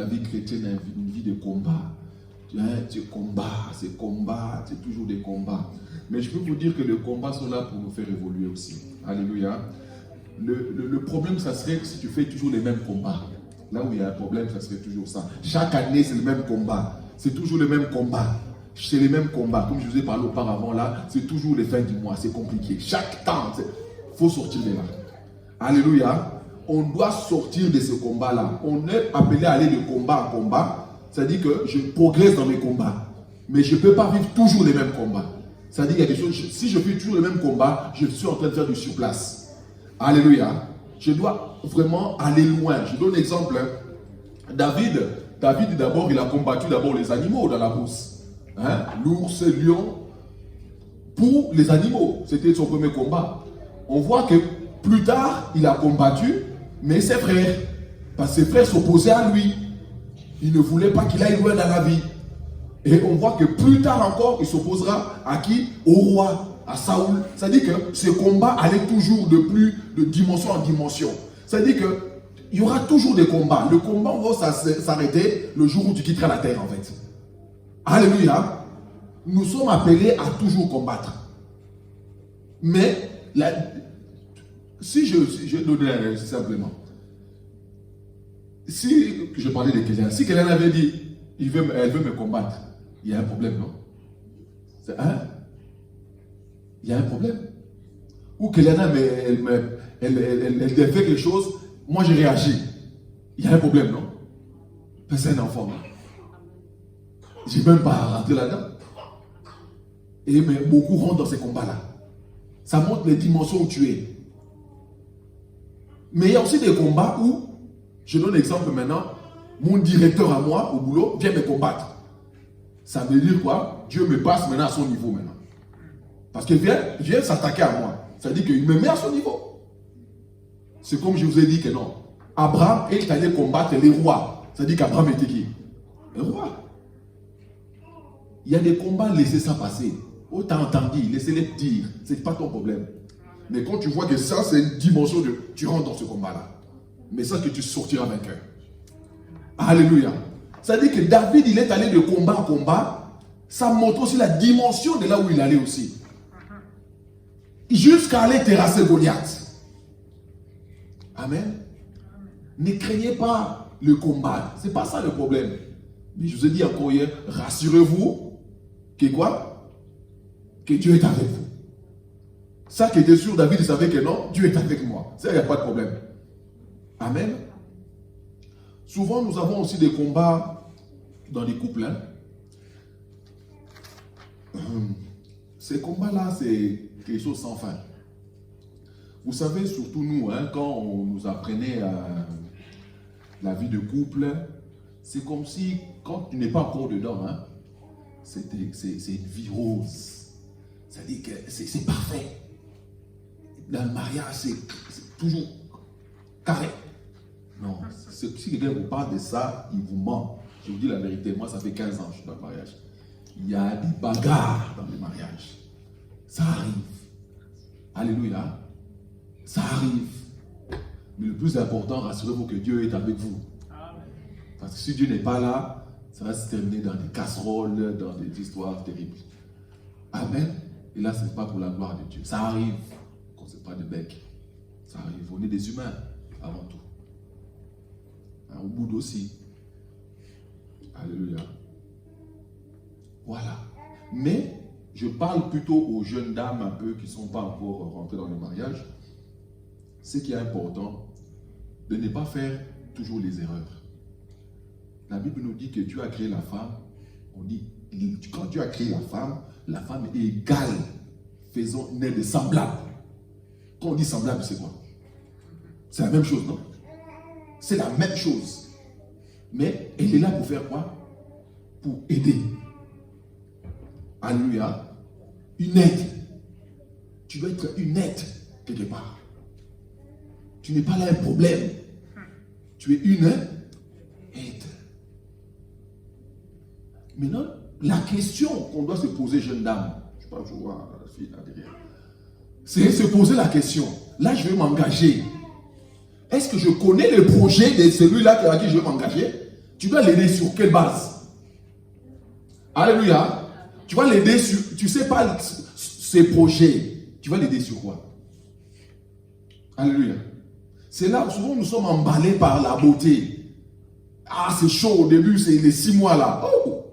la vie chrétienne est une vie de combat. Tu combats, c'est toujours des combats. Mais je peux vous dire que les combats sont là pour nous faire évoluer aussi. Alléluia. Le problème, ça serait que si tu fais toujours les mêmes combats. Là où il y a un problème, ça serait toujours ça. Chaque année, c'est le même combat. C'est toujours le même combat. C'est les mêmes combats. Comme je vous ai parlé auparavant, là, c'est toujours les fins du mois. C'est compliqué. Chaque temps, il faut sortir de là. Alléluia. On doit sortir de ce combat-là. On est appelé à aller de combat en combat. C'est-à-dire que je progresse dans mes combats. Mais je ne peux pas vivre toujours les mêmes combats. C'est-à-dire qu'il y a des choses, si je fais toujours les mêmes combats, je suis en train de faire du surplace. Alléluia. Je dois vraiment aller loin. Je donne un exemple. David d'abord, il a combattu d'abord les animaux dans la brousse. L'ours, le lion, pour les animaux. C'était son premier combat. On voit que plus tard, il a combattu, mais ses frères. Parce que ses frères s'opposaient à lui. Ils ne voulaient pas qu'il aille loin dans la vie. Et on voit que plus tard encore, il s'opposera à qui? Au roi, à Saoul. C'est-à-dire que ce combat allait toujours de dimension en dimension. C'est-à-dire qu'il y aura toujours des combats. Le combat va s'arrêter le jour où tu quitteras la terre, en fait. Alléluia. Nous sommes appelés à toujours combattre. Mais, si je donnais simplement, si je parlais de quelqu'un, si quelqu'un avait dit, elle veut me combattre, il y a un problème, non? Il y a un problème. Ou quelqu'un elle fait quelque chose, moi je réagis. Il y a un problème, non? C'est un enfant. Je n'ai même pas rentré là-dedans. Mais beaucoup rentrent dans ces combats-là. Ça montre les dimensions où tu es. Mais il y a aussi des combats où, je donne l'exemple maintenant, mon directeur à moi, au boulot, vient me combattre. Ça veut dire quoi? Dieu me passe maintenant à son niveau maintenant. Parce qu'il vient s'attaquer à moi. Ça veut dire qu'il me met à son niveau. C'est comme je vous ai dit que non. Abraham est allé combattre les rois. Ça veut dire qu'Abraham était qui? Le roi. Il y a des combats, laissez ça passer. Oh, t'as entendu, laissez-les dire. Ce n'est pas ton problème. Mais quand tu vois que ça, c'est une dimension de... Tu rentres dans ce combat-là. Mais ça, que tu sortiras vainqueur. Alléluia. Ça veut dire que David, il est allé de combat en combat. Ça montre aussi la dimension de là où il allait aussi. Jusqu'à aller terrasser Goliath. Amen. Ne craignez pas le combat. Ce n'est pas ça le problème. Mais je vous ai dit encore hier, rassurez-vous que quoi? Que Dieu est avec vous. Ça qui était sûr, David, il savait que non, Dieu est avec moi. Ça, il n'y a pas de problème. Amen. Souvent, nous avons aussi des combats dans les couples. Ces combats-là, c'est quelque chose sans fin. Vous savez, surtout nous, quand on nous apprenait la vie de couple, c'est comme si, quand tu n'es pas encore dedans, c'est une vie rose. C'est-à-dire que c'est parfait. Dans le mariage, c'est toujours carré. Non, si quelqu'un vous parle de ça, il vous ment. Je vous dis la vérité, moi ça fait 15 ans que je suis dans le mariage. Il y a des bagarres dans le mariage. Ça arrive. Alléluia. Ça arrive. Mais le plus important, rassurez-vous que Dieu est avec vous. Parce que si Dieu n'est pas là, ça va se terminer dans des casseroles, dans des histoires terribles. Amen. Et là, ce n'est pas pour la gloire de Dieu. Ça arrive. Qu'on ne sait pas de bec. Ça arrive. On est des humains avant tout. Au bout aussi. Alléluia. Voilà. Mais je parle plutôt aux jeunes dames un peu qui ne sont pas encore rentrées dans le mariage. Ce qui est important, de ne pas faire toujours les erreurs. La Bible nous dit que Dieu a créé la femme. On dit, quand Dieu a créé la femme est égale. Faisons naître de semblable. Quand on dit semblable, c'est quoi? C'est la même chose, non? C'est la même chose. Mais elle est là pour faire quoi? Pour aider. Alléluia. Une aide. Tu dois être une aide quelque part. Tu n'es pas là un problème. Tu es une aide. Maintenant, la question qu'on doit se poser, jeune dame, je sais pas, je vois la fille là derrière, c'est se poser la question. Là, je vais m'engager. Est-ce que je connais le projet de celui-là à qui je vais m'engager? Tu dois l'aider sur quelle base? Alléluia. Tu vas l'aider sur, tu sais pas ses projets. Tu vas l'aider sur quoi? Alléluia. C'est là où souvent nous sommes emballés par la beauté. Ah, c'est chaud au début, c'est les 6 mois là. Oh.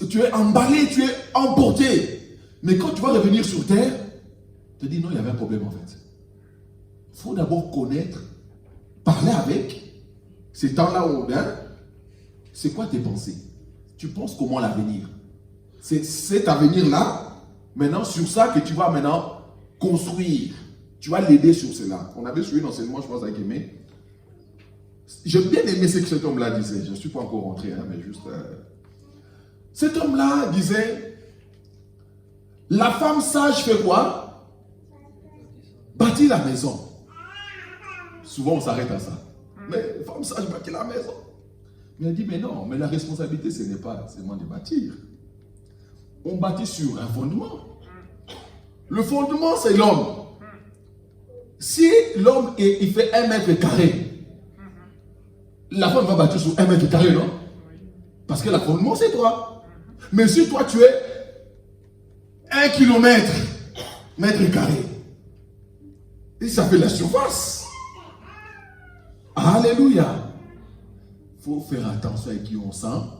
Tu es emballé, tu es emporté. Mais quand tu vas revenir sur terre, tu te dis non, il y avait un problème en fait. Il faut d'abord connaître, parler avec. Ces temps-là où on est, c'est quoi tes pensées? Tu penses comment l'avenir? C'est cet avenir-là, maintenant sur ça que tu vas maintenant construire. Tu vas l'aider sur cela. On avait suivi un enseignement, je pense, avec Aimé. J'ai bien aimé ce que cet homme-là disait. Je ne suis pas encore rentré, hein, mais juste... Cet homme-là disait, la femme sage fait quoi? Bâtit la maison. Souvent, on s'arrête à ça. Mais la femme sage bâtit la maison. Mais elle dit, mais non, mais la responsabilité, ce n'est pas seulement de bâtir. On bâtit sur un fondement. Le fondement, c'est l'homme. Si l'homme il fait 1 mètre carré, la femme va bâtir sur 1 mètre carré, non? Parce que le fondement, c'est toi. Mais si toi, tu es 1 kilomètre, mètre carré, et ça fait la surface. Alléluia. Il faut faire attention à qui on s'engage.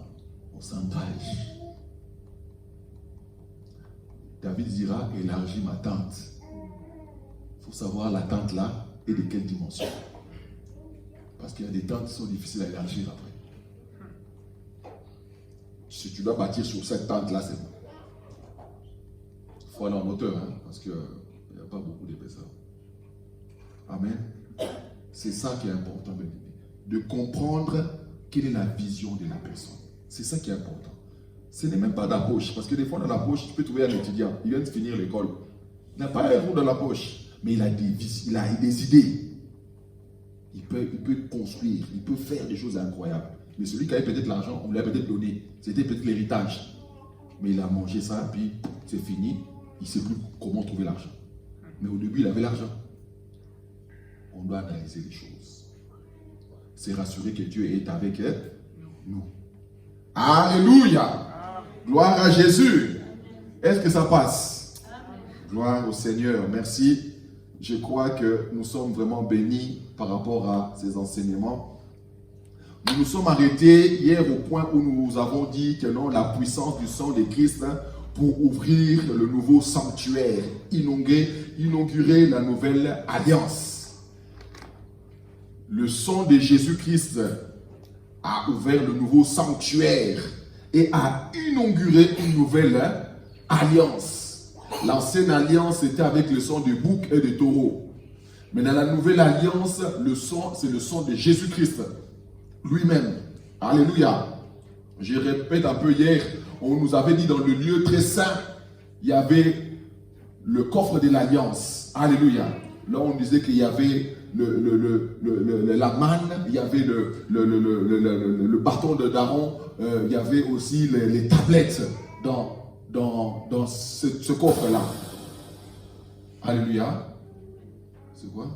David dira, élargis ma tente. Il faut savoir la tente là et de quelle dimension. Parce qu'il y a des tentes qui sont difficiles à élargir après. Si tu dois bâtir sur cette tente là, c'est bon. Il faut aller en hauteur, hein, parce qu'il n'y a pas beaucoup d'épaisseur. Amen. C'est ça qui est important, bien aimé. De comprendre quelle est la vision de la personne. C'est ça qui est important. Ce n'est même pas dans la poche. Parce que des fois, dans la poche, tu peux trouver un étudiant. Il vient de finir l'école. Il n'a pas un euro dans la poche. Mais il a des idées. Il peut construire. Il peut faire des choses incroyables. Mais celui qui avait peut-être l'argent, on lui a peut-être donné. C'était peut-être l'héritage. Mais il a mangé ça, puis c'est fini. Il ne sait plus comment trouver l'argent. Mais au début, il avait l'argent. On doit analyser les choses. C'est rassurer que Dieu est avec nous. Alléluia. Gloire à Jésus. Est-ce que ça passe? Gloire au Seigneur. Merci. Je crois que nous sommes vraiment bénis par rapport à ces enseignements. Nous nous sommes arrêtés hier au point où nous avons dit que non, la puissance du sang de Christ pour ouvrir le nouveau sanctuaire, inaugurer la nouvelle alliance. Le sang de Jésus-Christ a ouvert le nouveau sanctuaire et a inauguré une nouvelle alliance. L'ancienne alliance était avec le sang de bouc et de taureau. Mais dans la nouvelle alliance, le sang, c'est le sang de Jésus-Christ lui-même. Alléluia. Je répète un peu hier, on nous avait dit dans le lieu très saint, il y avait le coffre de l'alliance. Alléluia. Là, on disait qu'il y avait la manne, il y avait le bâton de d'Aaron, il y avait aussi les tablettes dans ce coffre-là. Alléluia. C'est quoi?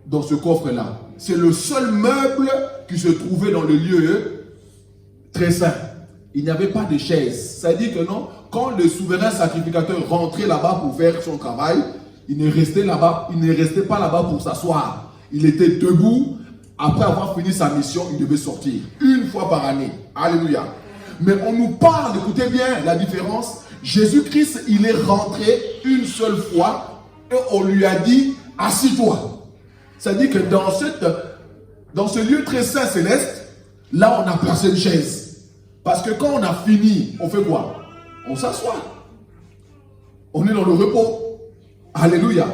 Dans ce coffre-là. C'est le seul meuble qui se trouvait dans le lieu très saint. Il n'y avait pas de chaise. Ça dit que non, quand le souverain sacrificateur rentrait là-bas pour faire son travail, il ne restait pas là-bas pour s'asseoir. Il était debout. Après avoir fini sa mission, il devait sortir. Une fois par année. Alléluia. Mais on nous parle, écoutez bien la différence. Jésus-Christ, il est rentré une seule fois et on lui a dit, assis-toi. C'est-à-dire que dans ce lieu très saint céleste, là on a placé une chaise. Parce que quand on a fini, on fait quoi? On s'assoit. On est dans le repos. Alléluia.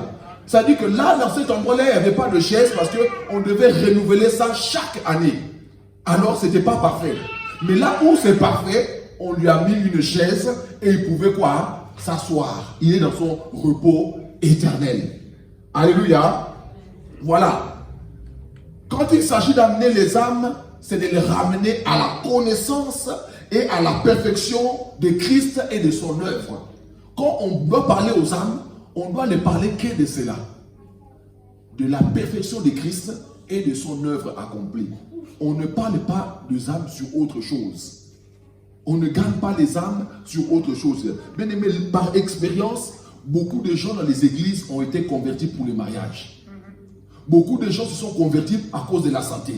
Ça dit que là, dans cet endroit-là, il n'y avait pas de chaise parce qu'on devait renouveler ça chaque année. Alors, ce n'était pas parfait. Mais là où c'est parfait, on lui a mis une chaise et il pouvait quoi? S'asseoir. Il est dans son repos éternel. Alléluia. Voilà. Quand il s'agit d'amener les âmes, c'est de les ramener à la connaissance et à la perfection de Christ et de son œuvre. Quand on doit parler aux âmes, on doit ne parler que de cela. De la perfection de Christ et de son œuvre accomplie. on ne parle pas des âmes sur autre chose. On ne gagne pas les âmes sur autre chose. Bien aimé, par expérience, beaucoup de gens dans les églises ont été convertis pour le mariage. Beaucoup de gens se sont convertis à cause de la santé.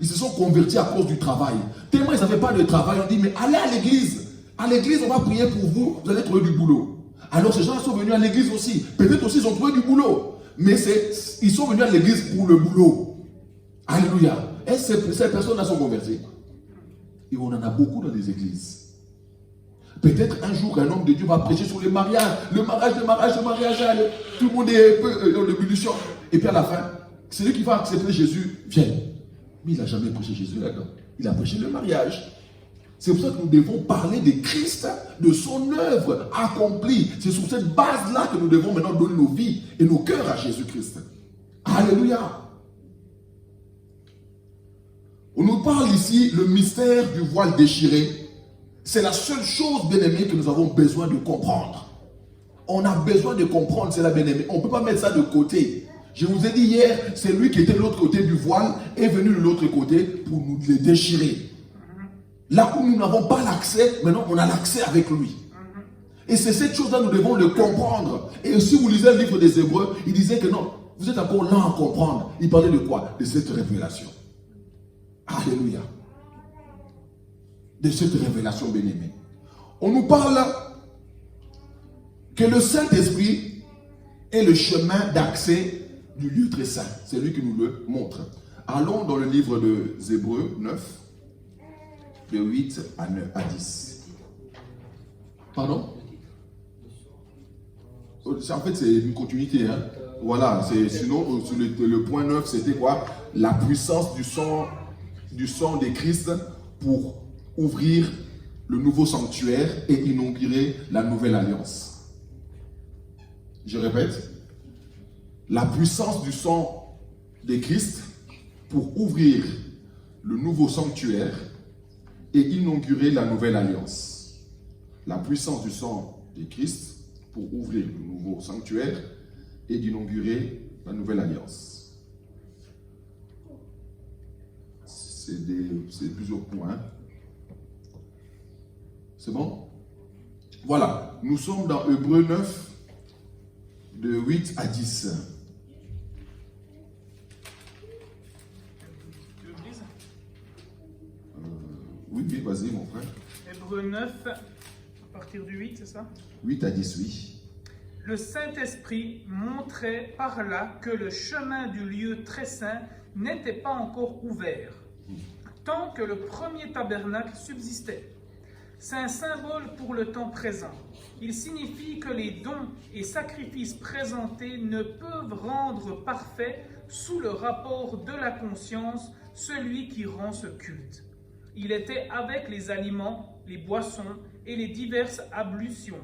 Ils se sont convertis à cause du travail. Tellement ils n'avaient pas de travail, on dit, mais allez à l'église. À l'église, on va prier pour vous, vous allez trouver du boulot. Alors ces gens sont venus à l'église aussi. Peut-être aussi ils ont trouvé du boulot. Mais ils sont venus à l'église pour le boulot. Alléluia. Et ces personnes-là sont converties. Et on en a beaucoup dans les églises. Peut-être un jour, un homme de Dieu va prêcher sur le mariage. Le mariage. Tout le monde est dans l'ébullition. Et puis à la fin, celui qui va accepter Jésus vient. Mais il n'a jamais prêché Jésus là-dedans. Il a prêché le mariage. C'est pour ça que nous devons parler de Christ, de son œuvre accomplie. C'est sur cette base-là que nous devons maintenant donner nos vies et nos cœurs à Jésus-Christ. Alléluia. On nous parle ici le mystère du voile déchiré. C'est la seule chose, bien-aimée, que nous avons besoin de comprendre. On a besoin de comprendre cela, bien-aimé. On ne peut pas mettre ça de côté. Je vous ai dit hier, c'est lui qui était de l'autre côté du voile est venu de l'autre côté pour nous le déchirer. Là où nous n'avons pas l'accès, maintenant on a l'accès avec lui. Et c'est cette chose-là, nous devons le comprendre. Et si vous lisez le livre des Hébreux, il disait que non, vous êtes encore là à comprendre. Il parlait de quoi? De cette révélation. Alléluia. De cette révélation bien-aimée. On nous parle que le Saint-Esprit est le chemin d'accès du lieu très saint. C'est lui qui nous le montre. Allons dans le livre des Hébreux 9, de 8 à 10. Pardon? En fait, c'est une continuité. Hein? Voilà. Sinon, sur le point 9, c'était quoi? La puissance du sang de Christ pour ouvrir le nouveau sanctuaire et inaugurer la nouvelle alliance. Je répète. La puissance du sang de Christ pour ouvrir le nouveau sanctuaire et inaugurer la nouvelle alliance. La puissance du sang de Christ pour ouvrir le nouveau sanctuaire et d'inaugurer la nouvelle alliance. C'est plusieurs points. C'est bon? Voilà. Nous sommes dans Hébreux 9, de 8 à 10. Oui, vas-y, mon frère. Hébreux 9, à partir du 8, c'est ça? 8 à 10, oui. Le Saint-Esprit montrait par là que le chemin du lieu très saint n'était pas encore ouvert, tant que le premier tabernacle subsistait. C'est un symbole pour le temps présent. Il signifie que les dons et sacrifices présentés ne peuvent rendre parfait sous le rapport de la conscience celui qui rend ce culte. Il était avec les aliments, les boissons et les diverses ablutions.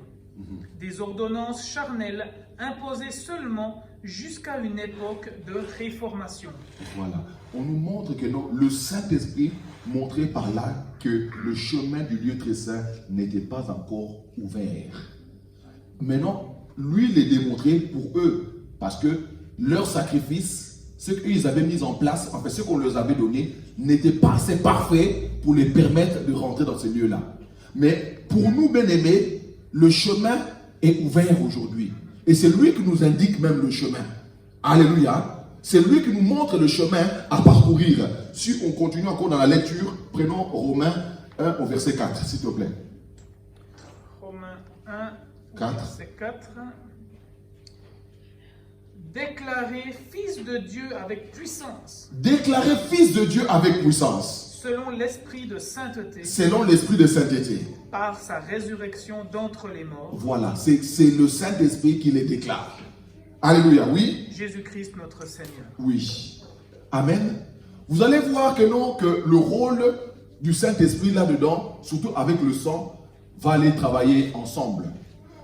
Des ordonnances charnelles imposées seulement jusqu'à une époque de réformation. Voilà. On nous montre que non, le Saint-Esprit montrait par là que le chemin du lieu très saint n'était pas encore ouvert. Maintenant, lui il est démontré pour eux, parce que leur sacrifice, ce qu'ils avaient mis en place, en fait ce qu'on leur avait donné, n'était pas assez parfait pour les permettre de rentrer dans ces lieux-là. Mais pour nous, bien-aimés, le chemin est ouvert aujourd'hui. Et c'est lui qui nous indique même le chemin. Alléluia. C'est lui qui nous montre le chemin à parcourir. Si on continue encore dans la lecture, prenons Romains 1 au verset 4, s'il te plaît. Romains 1, 4. verset 4. Déclaré fils de Dieu avec puissance. Déclaré fils de Dieu avec puissance. Selon l'esprit de sainteté. Selon l'esprit de sainteté. Par sa résurrection d'entre les morts. Voilà, c'est le Saint-Esprit qui les déclare. Alléluia, oui. Jésus-Christ notre Seigneur. Oui. Amen. Vous allez voir que non, que le rôle du Saint-Esprit là-dedans, surtout avec le sang, va aller travailler ensemble.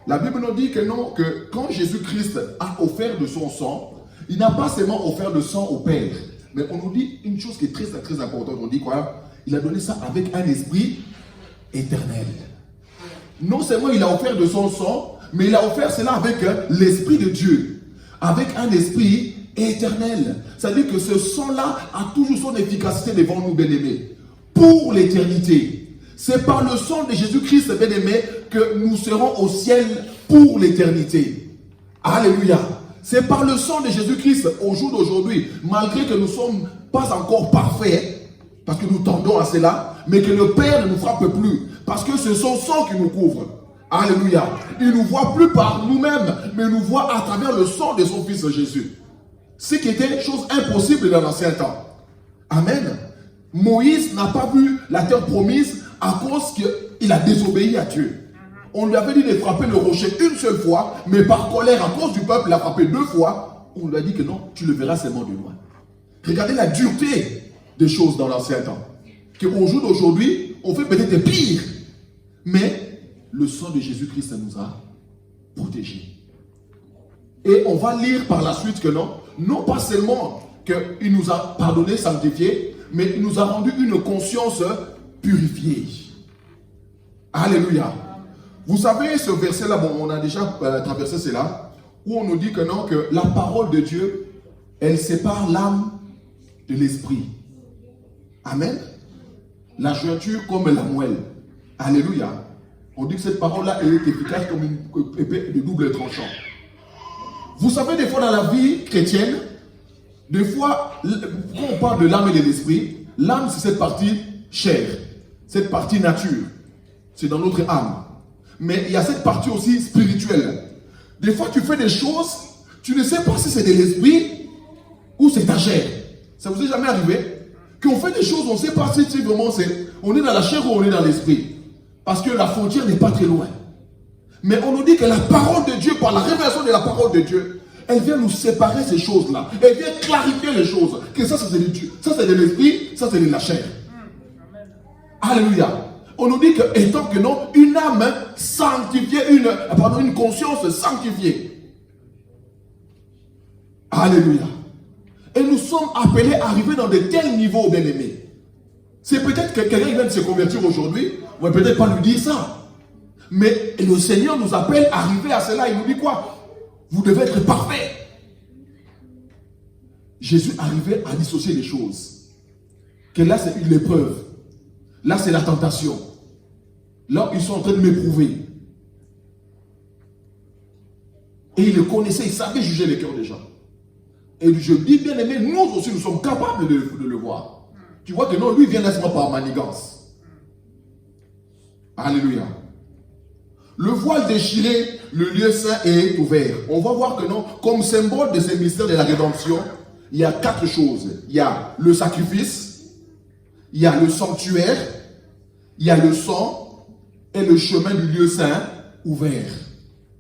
La Bible nous dit que non, que quand Jésus-Christ a offert de son sang, il n'a pas seulement offert le sang au Père, mais on nous dit une chose qui est très, très importante. On dit quoi? Il a donné ça avec un esprit éternel. Non seulement il a offert de son sang, mais il a offert cela avec l'Esprit de Dieu, avec un esprit éternel. C'est-à-dire que ce sang-là a toujours son efficacité devant nous, bien-aimés, pour l'éternité. C'est par le sang de Jésus-Christ, bien-aimés, que nous serons au ciel pour l'éternité. Alléluia. C'est par le sang de Jésus-Christ, au jour d'aujourd'hui, malgré que nous ne sommes pas encore parfaits, parce que nous tendons à cela, mais que le Père ne nous frappe plus, parce que c'est son sang qui nous couvre. Alléluia. Il ne nous voit plus par nous-mêmes, mais il nous voit à travers le sang de son Fils Jésus. Ce qui était chose impossible dans l'ancien temps. Amen. Moïse n'a pas vu la terre promise à cause qu'il a désobéi à Dieu. On lui avait dit de frapper le rocher une seule fois, mais par colère à cause du peuple, il a frappé 2 fois. On lui a dit que non, tu le verras seulement de loin. Regardez la dureté des choses dans l'ancien temps. Qu'au jour d'aujourd'hui, on fait peut-être pire. Mais le sang de Jésus-Christ nous a protégés. Et on va lire par la suite que non pas seulement qu'il nous a pardonné, sanctifié, mais il nous a rendu une conscience purifiée. Alléluia. Vous savez, ce verset-là, bon, on a déjà traversé cela, où on nous dit que non, que la parole de Dieu, elle sépare l'âme de l'esprit. Amen. La jointure comme la moelle. Alléluia. On dit que cette parole-là, elle est efficace comme une épée de double tranchant. Vous savez, des fois dans la vie chrétienne, des fois, quand on parle de l'âme et de l'esprit, l'âme, c'est cette partie chair, cette partie nature. C'est dans notre âme. Mais il y a cette partie aussi spirituelle. Des fois, tu fais des choses, tu ne sais pas si c'est de l'esprit ou c'est ta chair. Ça vous est jamais arrivé? Qu'on fait des choses, on ne sait pas si vraiment on est dans la chair ou on est dans l'esprit. Parce que la frontière n'est pas très loin. Mais on nous dit que la parole de Dieu, par la révélation de la parole de Dieu, elle vient nous séparer ces choses-là. Elle vient clarifier les choses. Que ça, c'est de Dieu. Ça, c'est de l'esprit. Ça, c'est de la chair. Alléluia. On nous dit que, étant que non, une âme sanctifiée, une conscience sanctifiée. Alléluia. Et nous sommes appelés à arriver dans de tels niveaux, bien-aimés. C'est peut-être que quelqu'un vient de se convertir aujourd'hui, on va peut-être pas lui dire ça. Mais le Seigneur nous appelle à arriver à cela. Il nous dit quoi? Vous devez être parfait. Jésus arrivait à dissocier les choses. Que là, c'est une épreuve. Là, c'est la tentation. Là, ils sont en train de m'éprouver. Et il le connaissait, il savait juger les cœurs des gens. Et je dis, bien aimé, nous aussi, nous sommes capables de le voir. Tu vois que non, lui vient laisse-moi par manigance. Alléluia. Le voile déchiré, le lieu saint est ouvert. On va voir que non, comme symbole de ces mystères de la rédemption, il y a 4 choses. Il y a le sacrifice, il y a le sanctuaire, il y a le sang et le chemin du lieu saint ouvert.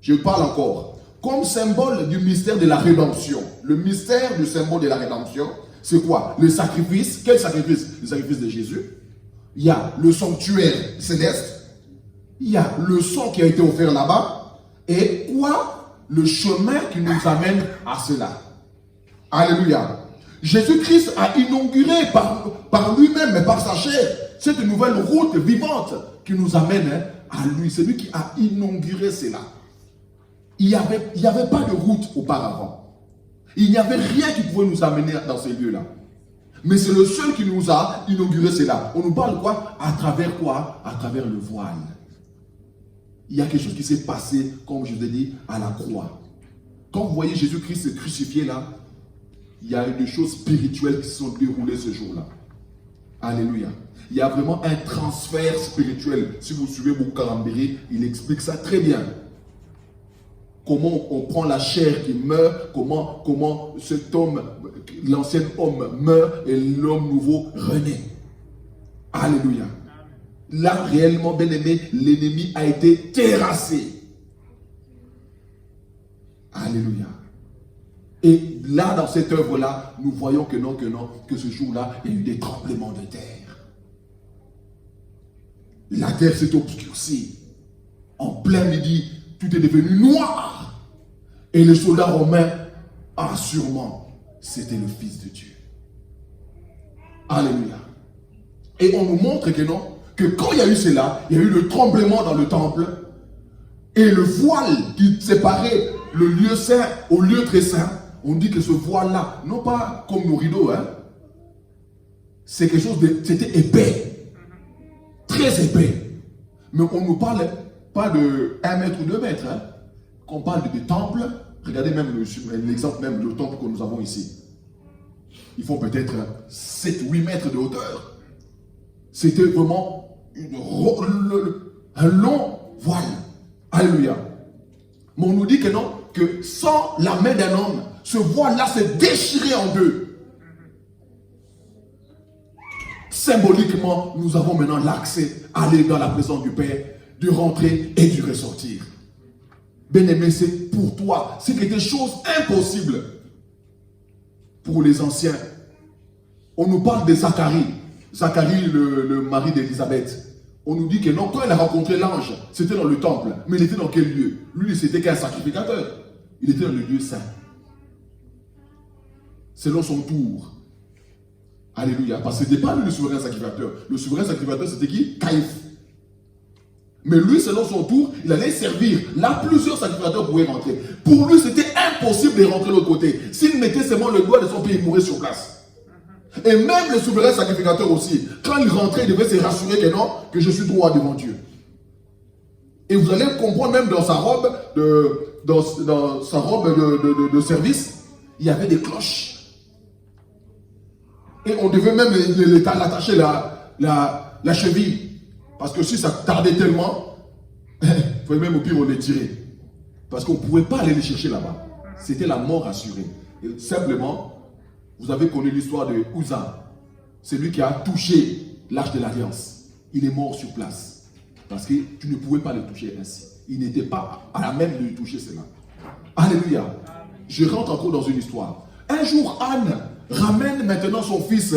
Je parle encore. Comme symbole du mystère de la rédemption. Le mystère du symbole de la rédemption, c'est quoi? Le sacrifice. Quel sacrifice? Le sacrifice de Jésus. Il y a le sanctuaire céleste. Il y a le sang qui a été offert là-bas. Et quoi? Le chemin qui nous amène à cela. Alléluia. Jésus-Christ a inauguré par lui-même, mais par sa chair, cette nouvelle route vivante qui nous amène à lui. C'est lui qui a inauguré cela. Il n'y avait pas de route auparavant. Il n'y avait rien qui pouvait nous amener dans ces lieux-là. Mais c'est le seul qui nous a inauguré cela. On nous parle quoi? À travers quoi? À travers le voile. Il y a quelque chose qui s'est passé, comme je vous ai dit, à la croix. Quand vous voyez Jésus-Christ crucifié là, il y a des choses spirituelles qui se sont déroulées ce jour-là. Alléluia. Il y a vraiment un transfert spirituel. Si vous suivez Boukarambéry, il explique ça très bien. Comment on prend la chair qui meurt, comment cet homme, l'ancien homme meurt et l'homme nouveau renaît. Alléluia. Là, réellement, bien aimé, l'ennemi a été terrassé. Alléluia. Et là, dans cette œuvre-là, nous voyons que ce jour-là, il y a eu des tremblements de terre. La terre s'est obscurcie. En plein midi, tout est devenu noir. Et les soldats romains, sûrement, c'était le Fils de Dieu. Alléluia. Et on nous montre que quand il y a eu cela, il y a eu le tremblement dans le temple, et le voile qui séparait le lieu saint au lieu très saint On dit que ce voile-là, non pas comme nos rideaux, hein, c'est quelque chose de, c'était épais, très épais. Mais on ne nous parle pas de 1 mètre ou 2 mètres. Hein. Quand on parle de temples, regardez même l'exemple même du temple que nous avons ici. Il faut peut-être 7-8 mètres de hauteur. C'était vraiment un long voile. Alléluia. Mais on nous dit que non, que sans la main d'un homme, ce voile-là s'est déchiré en deux. Symboliquement, nous avons maintenant l'accès à aller dans la présence du Père, de rentrer et de ressortir. Bien-aimé, c'est pour toi. C'est quelque chose d'impossible pour les anciens. On nous parle de Zacharie. Zacharie, le mari d'Élisabeth. On nous dit que non, quand elle a rencontré l'ange, c'était dans le temple. Mais il était dans quel lieu? Lui, c'était qu'un sacrificateur. Il était dans le lieu saint. Selon son tour. Alléluia. Parce que ce n'était pas lui le souverain sacrificateur. Le souverain sacrificateur, c'était qui? Caïphe. Mais lui, selon son tour, il allait servir. Là, plusieurs sacrificateurs pouvaient rentrer. Pour lui, c'était impossible de rentrer de l'autre côté. S'il mettait seulement le doigt de son pied, il mourait sur place. Et même le souverain sacrificateur aussi, quand il rentrait, il devait se rassurer que non, que je suis droit devant Dieu. Et vous allez comprendre même dans sa robe de service, il y avait des cloches. Et on devait même l'attacher la cheville. Parce que si ça tardait tellement, il fallait même au pire on les tirer. Parce qu'on ne pouvait pas aller les chercher là-bas. C'était la mort assurée. Et simplement, vous avez connu l'histoire de Uza. C'est lui qui a touché l'arche de l'Alliance. Il est mort sur place. Parce que tu ne pouvais pas le toucher ainsi. Il n'était pas à la même de lui toucher cela. Alléluia. Je rentre encore dans une histoire. Un jour, Anne ramène maintenant son fils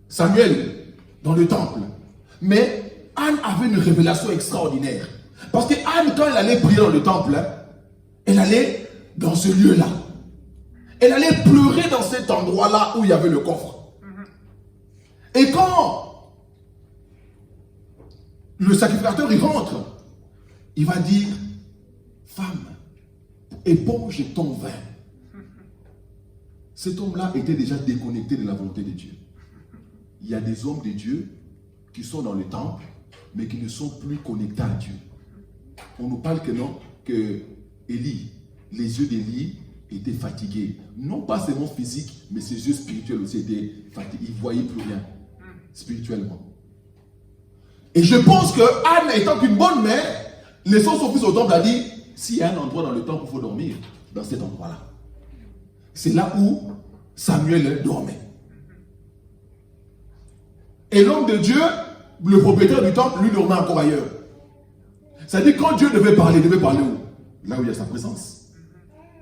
Samuel dans le temple. Mais Anne avait une révélation extraordinaire. Parce que Anne, quand elle allait prier dans le temple, elle allait dans ce lieu-là. Elle allait pleurer dans cet endroit-là où il y avait le coffre. Et quand le sacrificateur il rentre, il va dire, femme, éponge ton vin. Cet homme-là était déjà déconnecté de la volonté de Dieu. Il y a des hommes de Dieu qui sont dans le temple, mais qui ne sont plus connectés à Dieu. On nous parle que non, que Élie, les yeux d'Élie étaient fatigués. Non pas seulement physique, mais ses yeux spirituels aussi étaient fatigués. Il ne voyait plus rien spirituellement. Et je pense que Anne, étant une bonne mère, laissant son fils au temple, a dit, s'il y a un endroit dans le temple où il faut dormir, dans cet endroit-là. C'est là où Samuel dormait. Et l'homme de Dieu, le propriétaire du temple, lui dormait encore ailleurs. C'est-à-dire quand Dieu devait parler où? Là où il y a sa présence.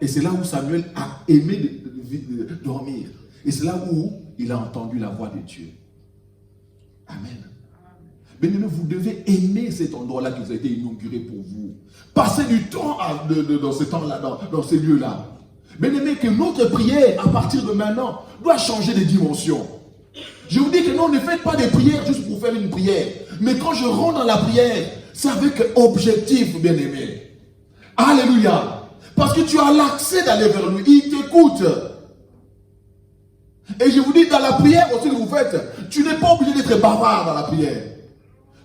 Et c'est là où Samuel a aimé de dormir. Et c'est là où il a entendu la voix de Dieu. Amen. Bien-aimés, vous devez aimer cet endroit-là qui vous a été inauguré pour vous. Passez du temps dans ce temps-là, dans ces lieux-là. Bien-aimés, que notre prière, à partir de maintenant, doit changer de dimension. Je vous dis que non, ne faites pas des prières juste pour faire une prière. Mais quand je rentre dans la prière, c'est avec objectif, bien-aimé. Alléluia. Parce que tu as l'accès d'aller vers lui. Il t'écoute. Et je vous dis, dans la prière aussi que vous faites, tu n'es pas obligé d'être bavard dans la prière.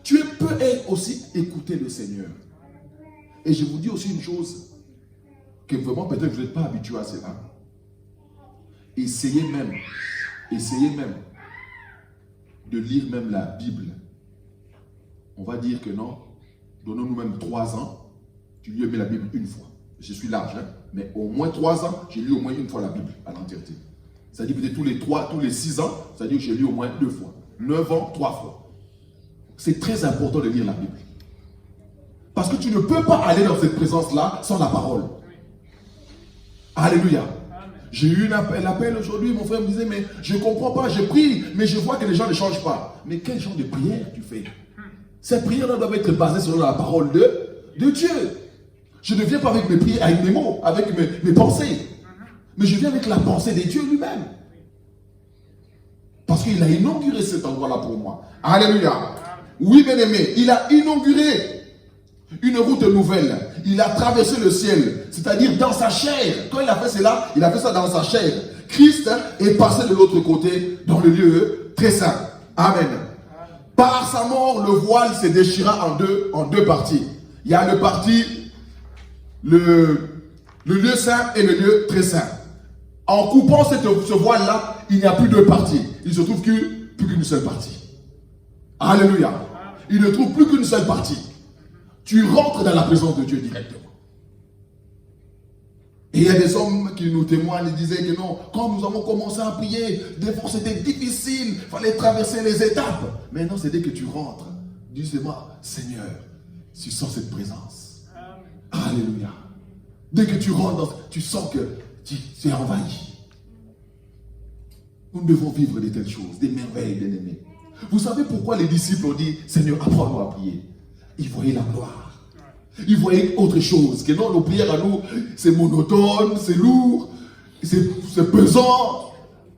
Tu peux aussi écouter le Seigneur. Et je vous dis aussi une chose, que vraiment peut-être que vous n'êtes pas habitué à cela. Essayez même de lire même la Bible. On va dire que non, donnons-nous même 3 ans, tu lis la Bible une fois. Je suis large, hein? Mais au moins 3 ans, j'ai lu au moins une fois la Bible à l'entièreté. C'est-à-dire peut-être tous les 6 ans, c'est-à-dire que j'ai lu au moins 2 fois. 9 ans, 3 fois. C'est très important de lire la Bible. Parce que tu ne peux pas aller dans cette présence-là sans la parole. Alléluia. J'ai eu l'appel aujourd'hui, mon frère me disait, mais je ne comprends pas, je prie, mais je vois que les gens ne changent pas. Mais quel genre de prière tu fais? Cette prière-là doit être basée sur la parole de Dieu. Je ne viens pas avec mes prières, avec mes mots, avec mes pensées. Mais je viens avec la pensée de Dieu lui-même. Parce qu'il a inauguré cet endroit-là pour moi. Alléluia. Oui, bien-aimé, il a inauguré une route nouvelle. il a traversé le ciel, c'est-à-dire dans sa chair. Quand il a fait cela, il a fait ça dans sa chair. Christ est passé de l'autre côté, dans le lieu très saint. Amen. Par sa mort, le voile se déchira en deux parties. Il y a le parti, le lieu saint et le lieu très saint. En coupant ce voile-là, il n'y a plus deux parties. Il se trouve plus qu'une seule partie. Alléluia. Il ne trouve plus qu'une seule partie. Tu rentres dans la présence de Dieu directement. Et il y a des hommes qui nous témoignent et disaient que non, quand nous avons commencé à prier, des fois c'était difficile, il fallait traverser les étapes. Maintenant, c'est dès que tu rentres, dis-moi, Seigneur, tu sens cette présence. Alléluia. Dès que tu rentres, tu sens que tu es envahi. Nous devons vivre de telles choses, des merveilles, bien-aimés. Vous savez pourquoi les disciples ont dit, Seigneur, apprends-nous à prier. Ils voyaient la gloire. Ils voyaient autre chose. Que non, nos prières à nous, c'est monotone, c'est lourd, c'est pesant.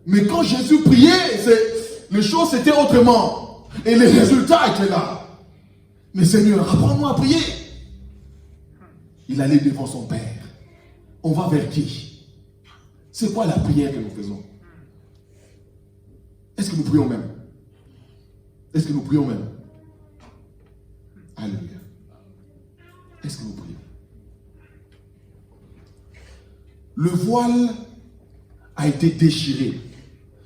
Mais quand Jésus priait, les choses étaient autrement. Et les résultats étaient là. Mais Seigneur, apprends-nous à prier. Il allait devant son Père. On va vers qui? C'est quoi la prière que nous faisons? Est-ce que nous prions même? Est-ce que nous prions même? Alléluia. Est-ce que nous prions? Le voile a été déchiré.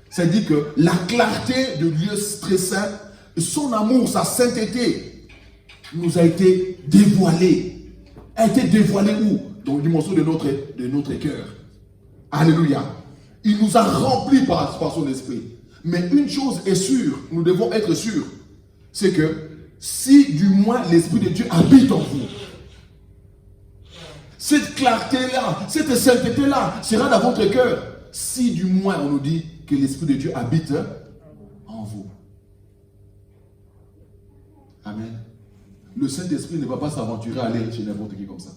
C'est-à-dire que la clarté de Dieu très saint, son amour, sa sainteté, nous a été dévoilée. A été dévoilée où? Dans la dimension de notre cœur. Alléluia. Il nous a remplis par son esprit. Mais une chose est sûre, nous devons être sûrs, c'est que si du moins l'Esprit de Dieu habite en vous, cette clarté-là, cette sainteté-là sera dans votre cœur. Si du moins on nous dit que l'Esprit de Dieu habite en vous. Amen. Le Saint-Esprit ne va pas s'aventurer à aller chez n'importe qui comme ça.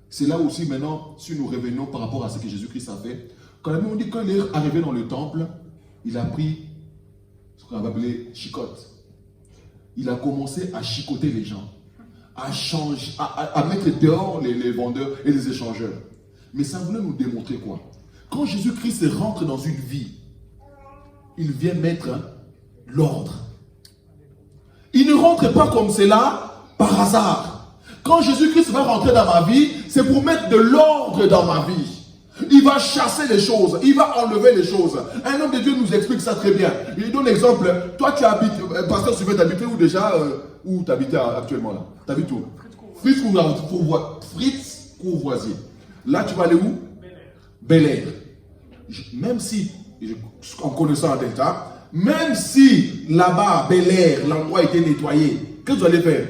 C'est là aussi maintenant, si nous revenons par rapport à ce que Jésus-Christ a fait, quand on dit qu'il est arrivé dans le temple, il a pris ce qu'on va appeler chicotte. Il a commencé à chicoter les gens, à mettre dehors les vendeurs et les échangeurs. Mais ça voulait nous démontrer quoi? Quand Jésus-Christ rentre dans une vie, il vient mettre l'ordre. Il ne rentre pas comme cela par hasard. Quand Jésus-Christ va rentrer dans ma vie, c'est pour mettre de l'ordre dans ma vie. Il va chasser les choses, il va enlever les choses. Un homme de Dieu nous explique ça très bien. Il donne l'exemple. Toi, tu habites, pasteur Sylvain, t'habitais où déjà? Où t'habites actuellement là? T'habites où? Fritz Courvoisier. Là, tu vas aller où? Bel-Air. Même si, en connaissant un Delta, même si là-bas, Bel-Air, l'endroit était nettoyé, qu'est-ce que vous allez faire?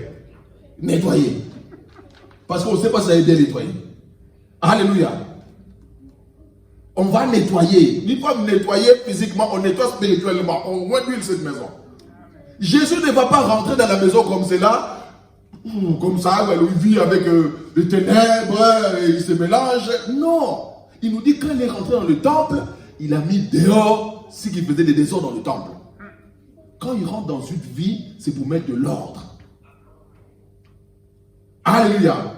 Nettoyer. Parce qu'on ne sait pas si ça a été nettoyé. Alléluia. On va nettoyer. Ni pas nettoyer physiquement, on nettoie spirituellement. On huile cette maison. Jésus ne va pas rentrer dans la maison comme cela, comme ça, il vit avec les ténèbres, et il se mélange. Non. Il nous dit quand il est rentré dans le temple, il a mis dehors ce qui faisait des désordres dans le temple. Quand il rentre dans une vie, c'est pour mettre de l'ordre. Alléluia.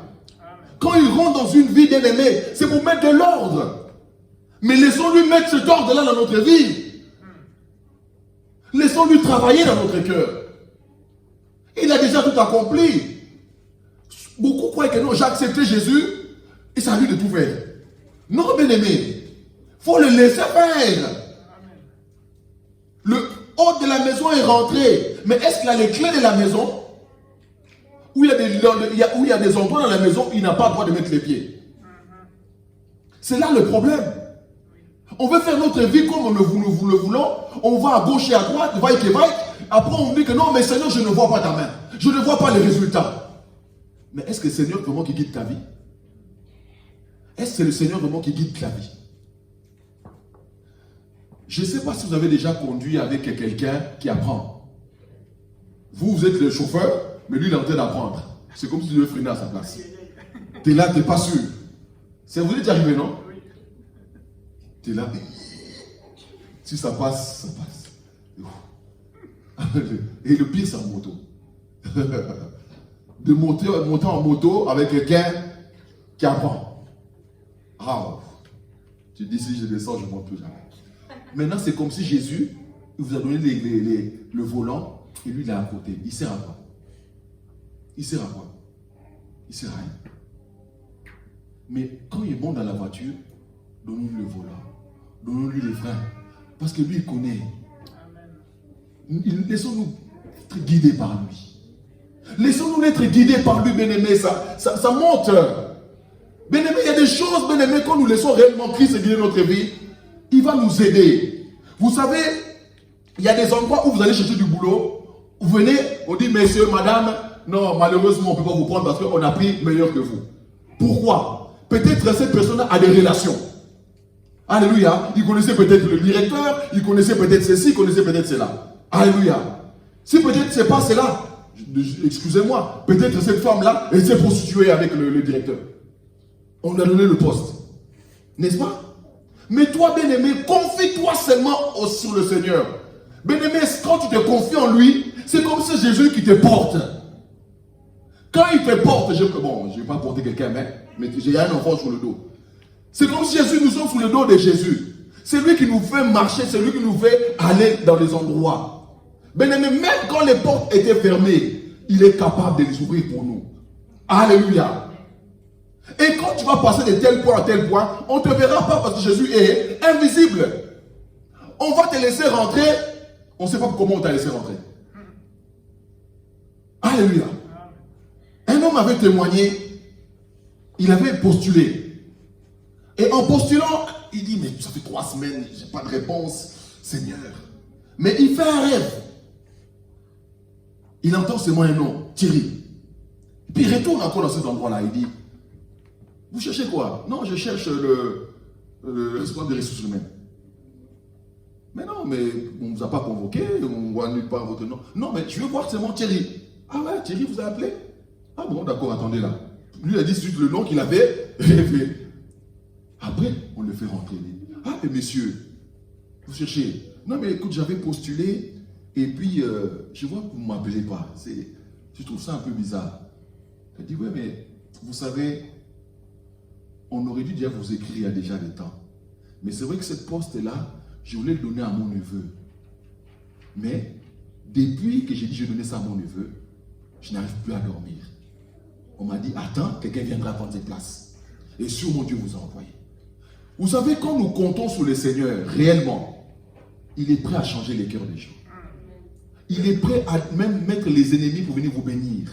Quand il rentre dans une vie bien-aimée, c'est pour mettre de l'ordre. Mais laissons-lui mettre cet ordre-là dans notre vie. Laissons-lui travailler dans notre cœur. Il a déjà tout accompli. Beaucoup croient que non, j'ai accepté Jésus et c'est à lui de tout faire. Non, bien-aimé. Il faut le laisser faire. Le hôte de la maison est rentré. Mais est-ce qu'il a les clés de la maison? Où il y a des endroits dans la maison où il n'a pas le droit de mettre les pieds. C'est là le problème. On veut faire notre vie comme nous le voulons. On va à gauche et à droite, vaille que vaille. Après, on dit que non, mais Seigneur, je ne vois pas ta main. Je ne vois pas les résultats. Mais est-ce que le Seigneur vraiment qui guide ta vie? Est-ce que c'est le Seigneur vraiment qui guide ta vie? Je ne sais pas si vous avez déjà conduit avec quelqu'un qui apprend. Vous êtes le chauffeur, mais lui, il est en train d'apprendre. C'est comme si tu devais freiner à sa place. Tu es là, tu n'es pas sûr. Ça vous est déjà arrivé, non? Tu es là. Si ça passe, ça passe. Et le pire, c'est en moto. de monter en moto avec quelqu'un qui apprend. Ah, tu dis si je descends, je ne monte plus jamais. Maintenant, c'est comme si Jésus vous a donné le volant et lui, il est à côté. Il sert à quoi? Il sert à quoi? Il sert à rien. Mais quand il monte dans la voiture, donnons-lui le volant, donnons-lui les freins. Parce que lui, il connaît. Laissons-nous être guidés par lui. Laissons-nous être guidés par lui, bien-aimé. Ça monte. Bien-aimé, il y a des choses, bien-aimé, quand nous laissons réellement Christ guider notre vie, il va nous aider. Vous savez, il y a des endroits où vous allez chercher du boulot. Vous venez, on dit, messieurs, madame, non, malheureusement, on ne peut pas vous prendre parce qu'on a pris meilleur que vous. Pourquoi? Peut-être cette personne a des relations. Alléluia. Il connaissait peut-être le directeur, il connaissait peut-être ceci, il connaissait peut-être cela. Alléluia. Si peut-être ce n'est pas cela, excusez-moi, peut-être cette femme-là, elle s'est prostituée avec le directeur. On lui a donné le poste. N'est-ce pas? Mais toi, bien-aimé, confie-toi seulement sur le Seigneur. Bien-aimé, quand tu te confies en lui, c'est comme si Jésus qui te porte. Quand il te porte, je ne vais pas porter quelqu'un, mais j'ai un enfant sur le dos. C'est comme si Jésus, nous sommes sous le dos de Jésus. C'est lui qui nous fait marcher, c'est lui qui nous fait aller dans les endroits. Bien-aimé, même quand les portes étaient fermées, il est capable de les ouvrir pour nous. Alléluia. Et quand tu vas passer de tel point à tel point, on ne te verra pas parce que Jésus est invisible. On va te laisser rentrer, on ne sait pas comment on t'a laissé rentrer. Alléluia. Un homme avait témoigné, il avait postulé. Et en postulant, il dit, mais ça fait 3 semaines, je n'ai pas de réponse, Seigneur. Mais il fait un rêve. Il entend seulement un nom, Thierry. Puis il retourne encore dans cet endroit-là, il dit, vous cherchez quoi? Non, je cherche le responsable des ressources humaines. Mais non, mais on ne vous a pas convoqué, on ne voit nulle part votre nom. Non, mais je veux voir seulement Thierry. Ah ouais, Thierry vous a appelé? Ah bon, d'accord, attendez là. Lui a dit juste le nom qu'il avait rêvé. Après, on le fait rentrer. Ah, mais messieurs, vous cherchez? Non, mais écoute, j'avais postulé, et puis je vois que vous ne m'appelez pas. Je trouve ça un peu bizarre. Il dit, ouais, mais vous savez, on aurait dû déjà vous écrire il y a déjà des temps. Mais c'est vrai que cette poste-là, je voulais le donner à mon neveu. Mais, depuis que j'ai dit que je donnais ça à mon neveu, je n'arrive plus à dormir. On m'a dit, attends, quelqu'un viendra prendre tes places. Et sûrement Dieu vous a envoyé. Vous savez, quand nous comptons sur le Seigneur, réellement, il est prêt à changer les cœurs des gens. Il est prêt à même mettre les ennemis pour venir vous bénir.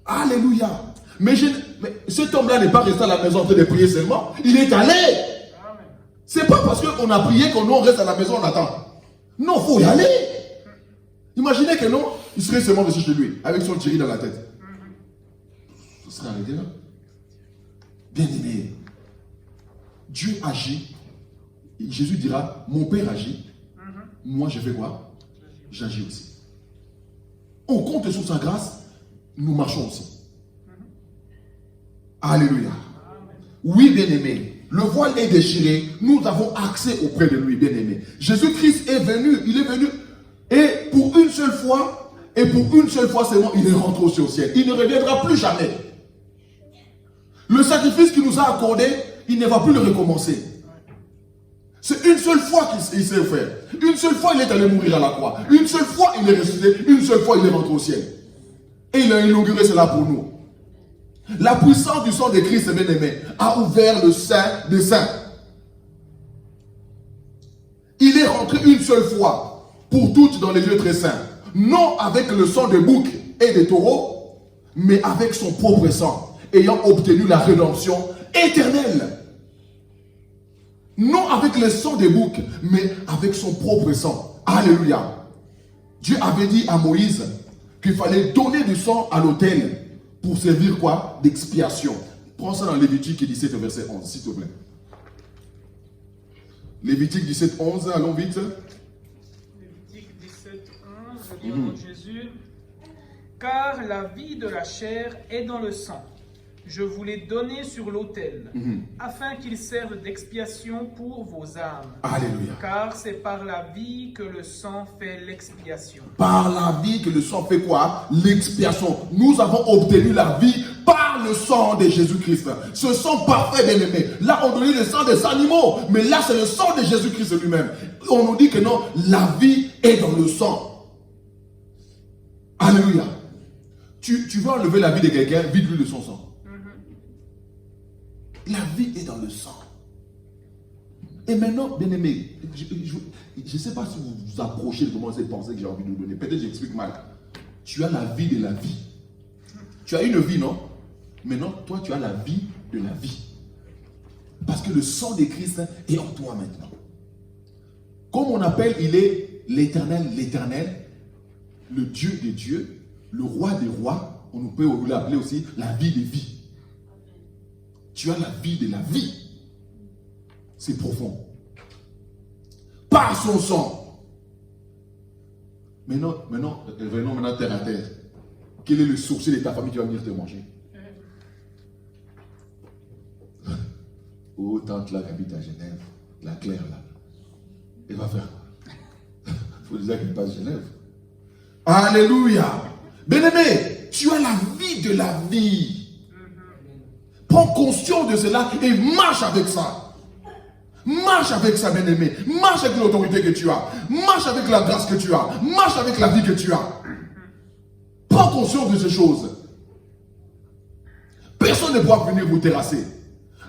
Alléluia. Mais cet homme-là n'est pas resté à la maison en train de prier seulement. Il est allé. C'est pas parce qu'on a prié qu'on reste à la maison, on attend. Non, il faut y aller. Imaginez que non, il serait seulement resté chez lui, avec son Thierry dans la tête. Ce serait arrêté là. Bien aimé, Dieu agit. Et Jésus dira, mon Père agit. Moi, je fais quoi? J'agis aussi. On compte sur sa grâce, nous marchons aussi. Alléluia. Oui, bien-aimé. Le voile est déchiré. Nous avons accès auprès de lui, bien-aimé. Jésus-Christ est venu. Il est venu. Et pour une seule fois, seulement, il est rentré aussi au ciel. Il ne reviendra plus jamais. Le sacrifice qu'il nous a accordé, il ne va plus le recommencer. C'est une seule fois qu'il s'est offert. Une seule fois, il est allé mourir à la croix. Une seule fois, il est ressuscité. Une seule fois, il est rentré au ciel. Et il a inauguré cela pour nous. La puissance du sang de Christ, bien-aimé, a ouvert le sein des saints. Il est rentré une seule fois pour toutes dans les lieux très saints. Non avec le sang de bouc et de taureaux, mais avec son propre sang, ayant obtenu la rédemption éternelle. Non avec le sang des boucs, mais avec son propre sang. Alléluia. Dieu avait dit à Moïse qu'il fallait donner du sang à l'autel pour servir quoi? D'expiation. Prends ça dans Lévitique 17, verset 11, s'il te plaît. Lévitique 17, 11, allons vite. Lévitique 17, 11, dit au nom de Jésus, car la vie de la chair est dans le sang, je vous l'ai donné sur l'autel, afin qu'il serve d'expiation pour vos âmes. Alléluia. Car c'est par la vie que le sang fait l'expiation. Par la vie que le sang fait quoi? L'expiation. Nous avons obtenu la vie par le sang de Jésus-Christ. Ce sang parfait, bien aimé. Là, on nous dit le sang des animaux, mais là, c'est le sang de Jésus-Christ lui-même. On nous dit que non, la vie est dans le sang. Alléluia. Tu veux enlever la vie de quelqu'un, vide-lui de son sang. La vie est dans le sang. Et maintenant, bien aimé, je ne sais pas si vous vous approchez de comment cette pensée que j'ai envie de vous donner. Peut-être j'explique mal. Tu as la vie de la vie. Tu as une vie, non? Maintenant, toi, tu as la vie de la vie. Parce que le sang de Christ est en toi maintenant. Comme on appelle, il est l'éternel, le Dieu des dieux, le roi des rois. On peut l'appeler aussi la vie des vies. Tu as la vie de la vie. C'est profond. Par son sang. Maintenant, revenons maintenant terre à terre. Quel est le sorcier de ta famille qui va venir te manger? Oh, tante là qui habite à Genève, la Claire là. Elle va faire quoi? Il faut déjà qu'elle passe Genève. Alléluia. Bien-aimé, tu as la vie de la vie. Prends conscience de cela et marche avec ça. Marche avec ça, bien-aimé. Marche avec l'autorité que tu as. Marche avec la grâce que tu as. Marche avec la vie que tu as. Prends conscience de ces choses. Personne ne pourra venir vous terrasser.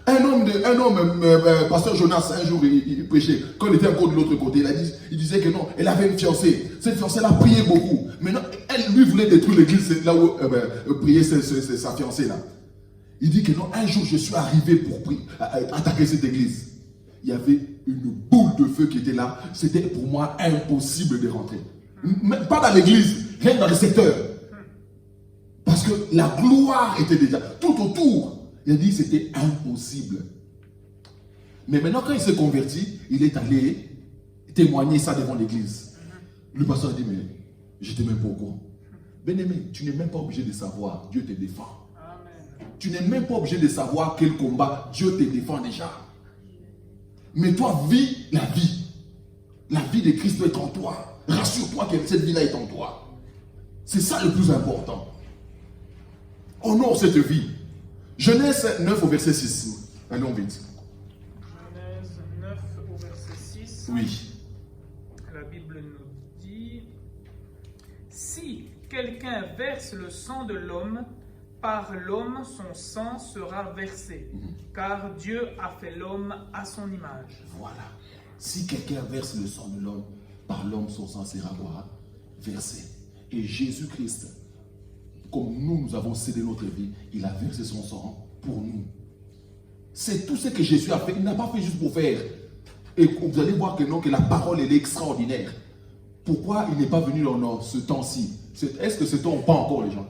Un homme, pasteur Jonas, un jour, il prêchait. Quand il était encore de l'autre côté, il disait que non, elle avait une fiancée. Cette fiancée-là priait beaucoup. Maintenant, elle lui voulait détruire l'église là où priait sa fiancée-là. Il dit que non, un jour, je suis arrivé pour attaquer cette église. Il y avait une boule de feu qui était là. C'était pour moi impossible de rentrer. Même pas dans l'église, rien dans le secteur. Parce que la gloire était déjà tout autour. Il a dit que c'était impossible. Mais maintenant, quand il s'est converti, il est allé témoigner ça devant l'église. Le pasteur a dit, mais j'étais même pas au courant. Bien-aimé, tu n'es même pas obligé de savoir. Dieu te défend. Amen. Tu n'es même pas obligé de savoir quel combat. Dieu te défend déjà. Mais toi, vis la vie. La vie de Christ est en toi. Rassure-toi que cette vie-là est en toi. C'est ça le plus important. Honore cette vie. Genèse 9 au verset 6. Allons vite. Genèse 9 au verset 6. Oui. La Bible nous dit: si quelqu'un verse le sang de l'homme, par l'homme son sang sera versé, car Dieu a fait l'homme à son image. Voilà. Si quelqu'un verse le sang de l'homme, par l'homme son sang sera versé. Et Jésus-Christ, comme nous avons cédé notre vie, il a versé son sang pour nous. C'est tout ce que Jésus a fait. Il n'a pas fait juste pour faire. Et vous allez voir que non, que la parole elle est extraordinaire. Pourquoi il n'est pas venu dans ce temps-ci? Est-ce que ce temps, on pend encore les gens?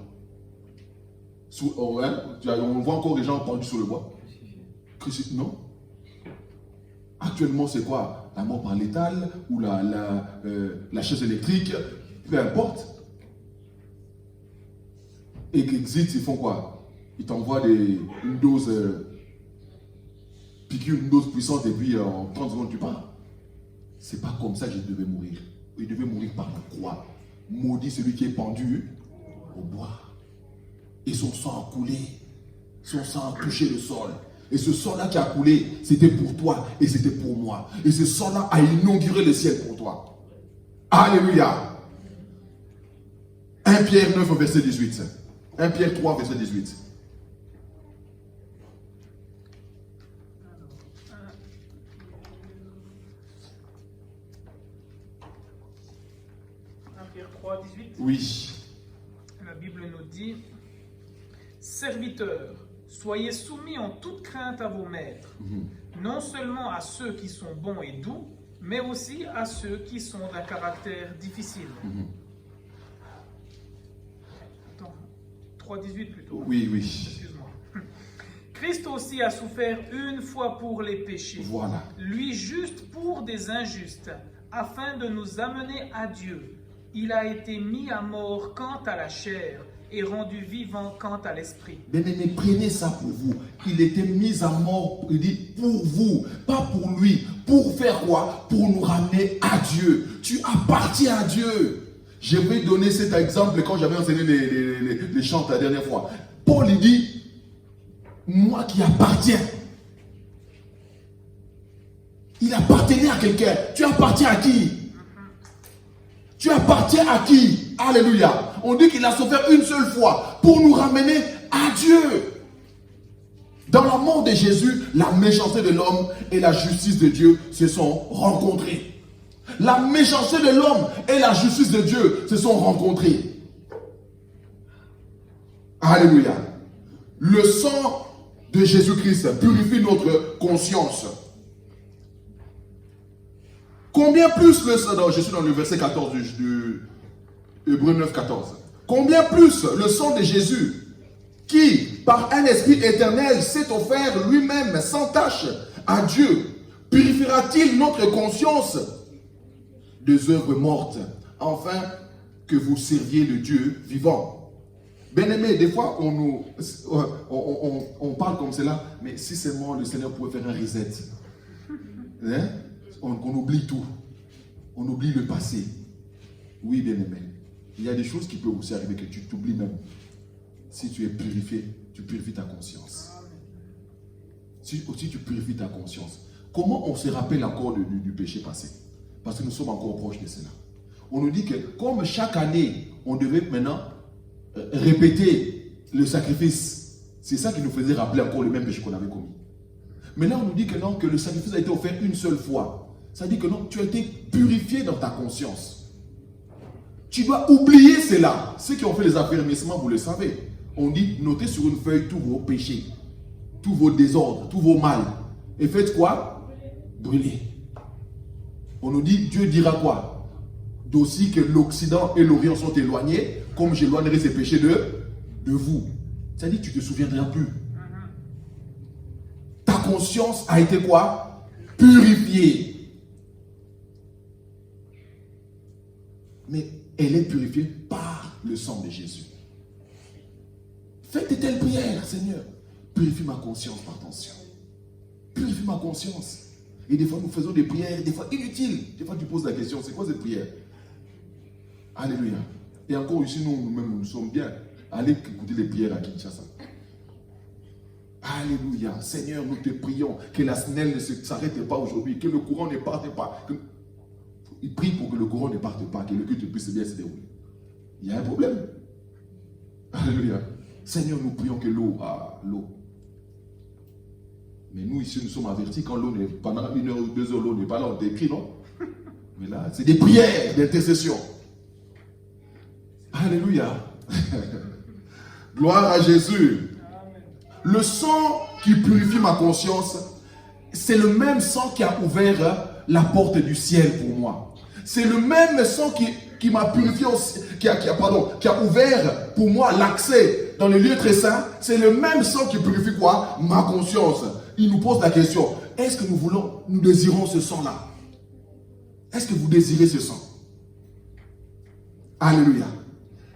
On voit encore les gens pendus sur le bois? Non. Actuellement, c'est quoi? La mort par létale ou la chaise électrique? Peu importe. Et qu'Exit, ils font quoi? Ils t'envoient une dose piqûre, une dose puissante, et puis en 30 secondes, tu pars. C'est pas comme ça qu'il devait mourir. Il devait mourir par la croix. Maudit celui qui est pendu au bois. Et son sang a coulé. Son sang a touché le sol. Et ce sang-là qui a coulé, c'était pour toi et c'était pour moi. Et ce sang-là a inauguré le ciel pour toi. Alléluia. 1 Pierre 9, verset 18. 1 Pierre 3, verset 18. Pierre 3, 18. Oui. La Bible nous dit: serviteurs, soyez soumis en toute crainte à vos maîtres, non seulement à ceux qui sont bons et doux, mais aussi à ceux qui sont d'un caractère difficile. 3,18 plutôt. Oui, oui. Excuse-moi. Christ aussi a souffert une fois pour les péchés. Voilà. Lui juste pour des injustes, afin de nous amener à Dieu. Il a été mis à mort quant à la chair et rendu vivant quant à l'esprit. Bien-aimés, prenez ça pour vous. Il était mis à mort, il dit, pour vous, pas pour lui. Pour faire quoi? Pour nous ramener à Dieu. Tu appartiens à Dieu. Je vais donner cet exemple quand j'avais enseigné les chants la dernière fois. Paul, il dit, moi qui appartiens. Il appartenait à quelqu'un. Tu appartiens à qui? Tu appartiens à qui? Alléluia. On dit qu'il a souffert une seule fois pour nous ramener à Dieu. Dans la mort de Jésus, la méchanceté de l'homme et la justice de Dieu se sont rencontrées. La méchanceté de l'homme et la justice de Dieu se sont rencontrées. Alléluia. Le sang de Jésus-Christ purifie notre conscience. Combien plus le sang, je suis dans le verset 14 du Hébreux 9, 14. Combien plus le sang de Jésus, qui, par un esprit éternel, s'est offert lui-même sans tache à Dieu, purifiera-t-il notre conscience des œuvres mortes, afin que vous serviez le Dieu vivant? Bien-aimés, des fois, on parle comme cela, mais si seulement le Seigneur pouvait faire un reset. Hein? On oublie tout. On oublie le passé. Oui, bien-aimé. Il y a des choses qui peuvent aussi arriver que tu t'oublies même. Si tu es purifié, tu purifies ta conscience. Si aussi tu purifies ta conscience. Comment on se rappelle encore du péché passé? Parce que nous sommes encore proches de cela. On nous dit que comme chaque année, on devait maintenant répéter le sacrifice. C'est ça qui nous faisait rappeler encore le même péché qu'on avait commis. Mais là, on nous dit que non, que le sacrifice a été offert une seule fois. Ça dit que non, tu as été purifié dans ta conscience. Tu dois oublier cela. Ceux qui ont fait les affermissements, vous le savez. On dit, notez sur une feuille tous vos péchés, tous vos désordres, tous vos mal. Et faites quoi? Brûler. On nous dit, Dieu dira quoi? D'aussi que l'Occident et l'Orient sont éloignés, comme j'éloignerai ces péchés de vous. Ça dit, tu ne te souviendras plus. Ta conscience a été quoi? Purifiée. Mais elle est purifiée par le sang de Jésus. Faites de telles prières, Seigneur. Purifie ma conscience par ton sang. Purifie ma conscience. Et des fois, nous faisons des prières, des fois inutiles. Des fois, tu poses la question, c'est quoi cette prière? Alléluia. Et encore ici, nous-mêmes, nous sommes bien. Allez écouter les prières à Kinshasa. Alléluia. Seigneur, nous te prions que la snelle ne s'arrête pas aujourd'hui, que le courant ne parte pas. Il prie pour que le courant ne parte pas, que le culte puisse bien se dérouler. Il y a un problème. Alléluia. Seigneur, nous prions que l'eau. Mais nous, ici, nous sommes avertis quand l'eau n'est pas, pendant 1 heure ou 2 heures, l'eau n'est pas là, on t'écrit, non? Mais là, c'est des prières d'intercession. Alléluia. Gloire à Jésus. Le sang qui purifie ma conscience, c'est le même sang qui a ouvert la porte du ciel pour moi. C'est le même sang qui m'a purifié, qui a ouvert pour moi l'accès dans le lieu très saint. C'est le même sang qui purifie quoi? Ma conscience. Il nous pose la question, est-ce que nous désirons ce sang-là? Est-ce que vous désirez ce sang? Alléluia.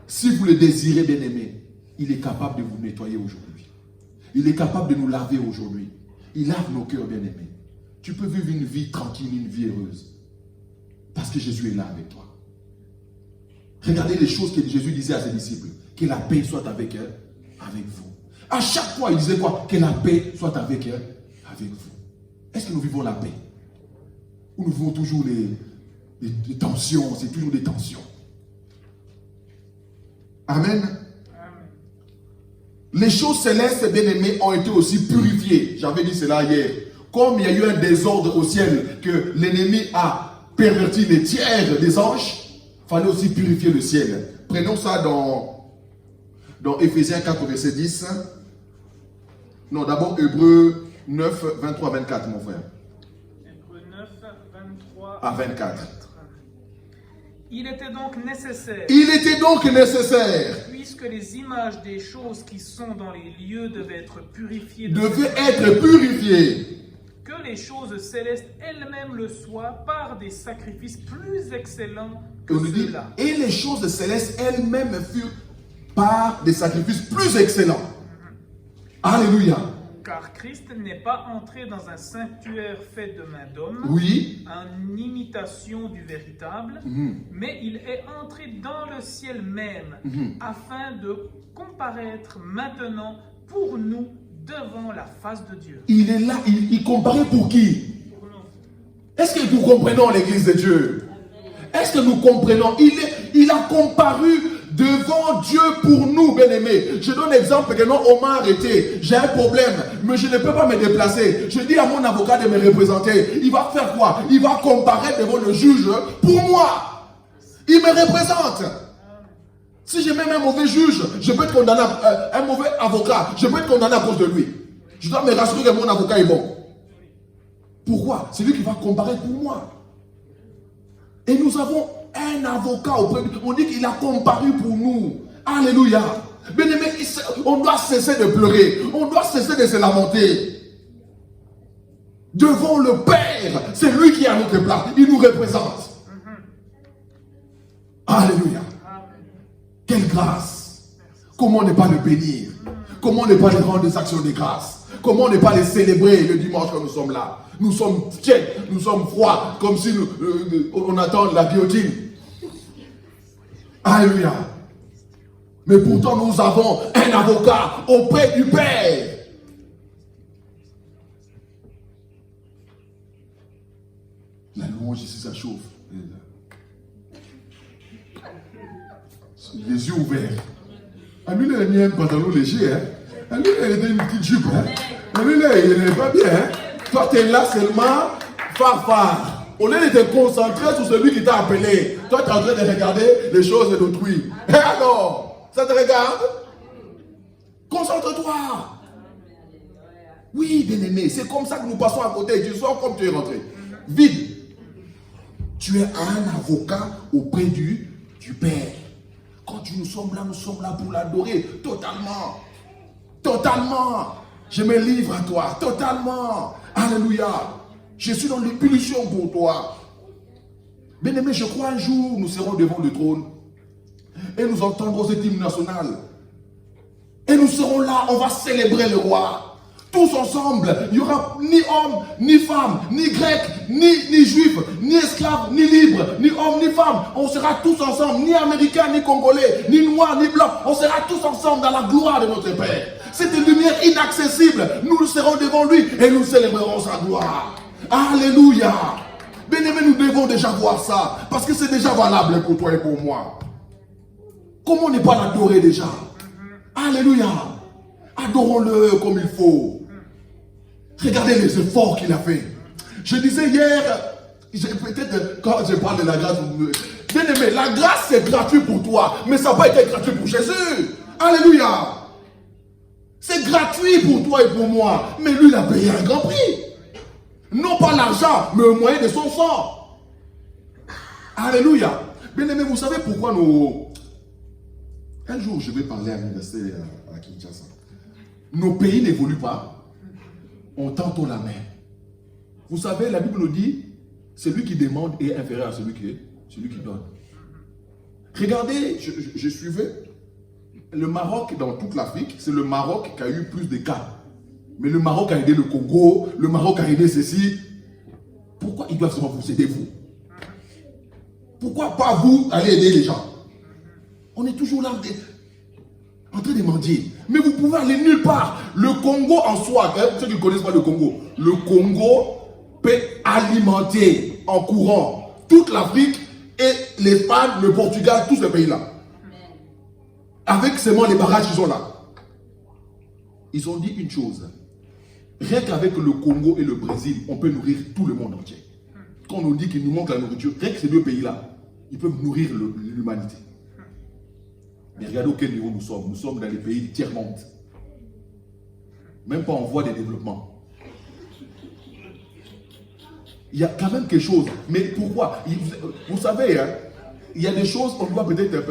Si vous le désirez, bien-aimé, il est capable de vous nettoyer aujourd'hui. Il est capable de nous laver aujourd'hui. Il lave nos cœurs, bien-aimés. Tu peux vivre une vie tranquille, une vie heureuse. Parce que Jésus est là avec toi. Regardez les choses que Jésus disait à ses disciples. Que la paix soit avec eux, avec vous. À chaque fois, il disait quoi? Que la paix soit avec eux, avec vous. Est-ce que nous vivons la paix? Ou nous vivons toujours les tensions? C'est toujours des tensions. Amen. Les choses célestes, bien-aimées, ont été aussi purifiées. J'avais dit cela hier. Comme il y a eu un désordre au ciel, que l'ennemi a perverti les tiers des anges, il fallait aussi purifier le ciel. Prenons ça dans Éphésiens 4, verset 10. Non, d'abord Hébreux 9, 23 à 24, mon frère. Hébreux 9, 23 à 24. Il était donc nécessaire. Puisque les images des choses qui sont dans les lieux devaient être purifiées. que les choses célestes elles-mêmes le soient par des sacrifices plus excellents que On nous dit, ceux-là. et les choses célestes elles-mêmes furent par des sacrifices plus excellents. Alléluia. Car Christ n'est pas entré dans un sanctuaire fait de main d'homme, Oui. en imitation du véritable, mais il est entré dans le ciel même, afin de comparaître maintenant pour nous devant la face de Dieu. Il est là, il comparait pour qui? Est-ce que nous comprenons l'église de Dieu? Est-ce que nous comprenons? Il a comparu devant Dieu pour nous, bien-aimés. Je donne l'exemple que non, on m'a arrêté. J'ai un problème, mais je ne peux pas me déplacer. Je dis à mon avocat de me représenter. Il va faire quoi? Il va comparaître devant le juge pour moi. Il me représente. Si j'ai même un mauvais juge, je peux être condamné, un mauvais avocat, je peux être condamné à cause de lui. Je dois me rassurer que mon avocat est bon. Pourquoi? C'est lui qui va comparer pour moi. Et nous avons un avocat auprès de lui. On dit qu'il a comparu pour nous. Alléluia. Bien-aimé, on doit cesser de pleurer. On doit cesser de se lamenter. Devant le Père, c'est lui qui est à notre place. Il nous représente. Alléluia. Quelle grâce. Comment ne pas le bénir? Comment ne pas lui rendre des actions de grâce? Comment ne pas les célébrer le dimanche quand nous sommes là? Nous sommes tièdes, nous sommes froids, comme si on attend la guillotine. Alléluia. Mais pourtant nous avons un avocat auprès du Père. La louange ici, ça chauffe. Les yeux ouverts. À lui, il a mis un pantalon léger. Hein? À lui, il a mis une petite jupe. Hein? À lui, il n'est pas bien. Hein? Toi, tu es là seulement, phare. Au lieu de te concentrer sur celui qui t'a appelé, toi, tu es en train de regarder les choses d'autrui. Et alors, ça te regarde? Concentre-toi. Oui, bien-aimé, c'est comme ça que nous passons à côté. Tu sors comme tu es rentré. Vide. Tu es un avocat auprès du Père. Quand nous sommes là pour l'adorer totalement. Totalement. Je me livre à toi, totalement. Alléluia. Je suis dans l'ébullition pour toi. Bien-aimé, je crois un jour, nous serons devant le trône. Et nous entendrons cet hymne national. Et nous serons là, on va célébrer le roi. Tous ensemble, il n'y aura ni homme, ni femme, ni grec, ni juif, ni esclave, ni libre, ni homme, ni femme. On sera tous ensemble, ni américain, ni congolais, ni noir, ni blanc. On sera tous ensemble dans la gloire de notre Père. Cette lumière inaccessible, nous serons devant lui et nous célébrerons sa gloire. Alléluia. Bien-aimés, nous devons déjà voir ça, parce que c'est déjà valable pour toi et pour moi. Comment ne pas l'adorer déjà? Alléluia. Adorons-le comme il faut. Regardez les efforts qu'il a fait. Je disais hier, peut-être quand je parle de la grâce, bien aimé, la grâce c'est gratuit pour toi, mais ça n'a pas été gratuit pour Jésus. Alléluia. C'est gratuit pour toi et pour moi, mais lui il a payé un grand prix. Non pas l'argent, mais au moyen de son sang. Alléluia. Bien aimé, vous savez pourquoi nous... Un jour, je vais parler à l'université à Kinshasa. Nos pays n'évoluent pas. On tend la main. Vous savez, la Bible nous dit, celui qui demande est inférieur à celui qui donne. Regardez, je suivais le Maroc dans toute l'Afrique, c'est le Maroc qui a eu plus de cas. Mais le Maroc a aidé le Congo, le Maroc a aidé ceci. Pourquoi ils doivent seulement vous aider, vous? Pourquoi pas vous aller aider les gens? On est toujours là en train de mendier. Mais vous pouvez aller nulle part. Le Congo en soi, ceux qui ne connaissent pas le Congo peut alimenter en courant toute l'Afrique et l'Espagne, le Portugal, tous ces pays-là. Avec seulement les barrages qu'ils ont là. Ils ont dit une chose. Rien qu'avec le Congo et le Brésil, on peut nourrir tout le monde entier. Quand on nous dit qu'il nous manque la nourriture, rien que ces deux pays-là, ils peuvent nourrir l'humanité. Mais regardez auquel niveau nous sommes. Nous sommes dans les pays tiers-monde. Même pas en voie de développement. Il y a quand même quelque chose. Mais pourquoi? Vous savez, hein, il y a des choses qu'on doit peut-être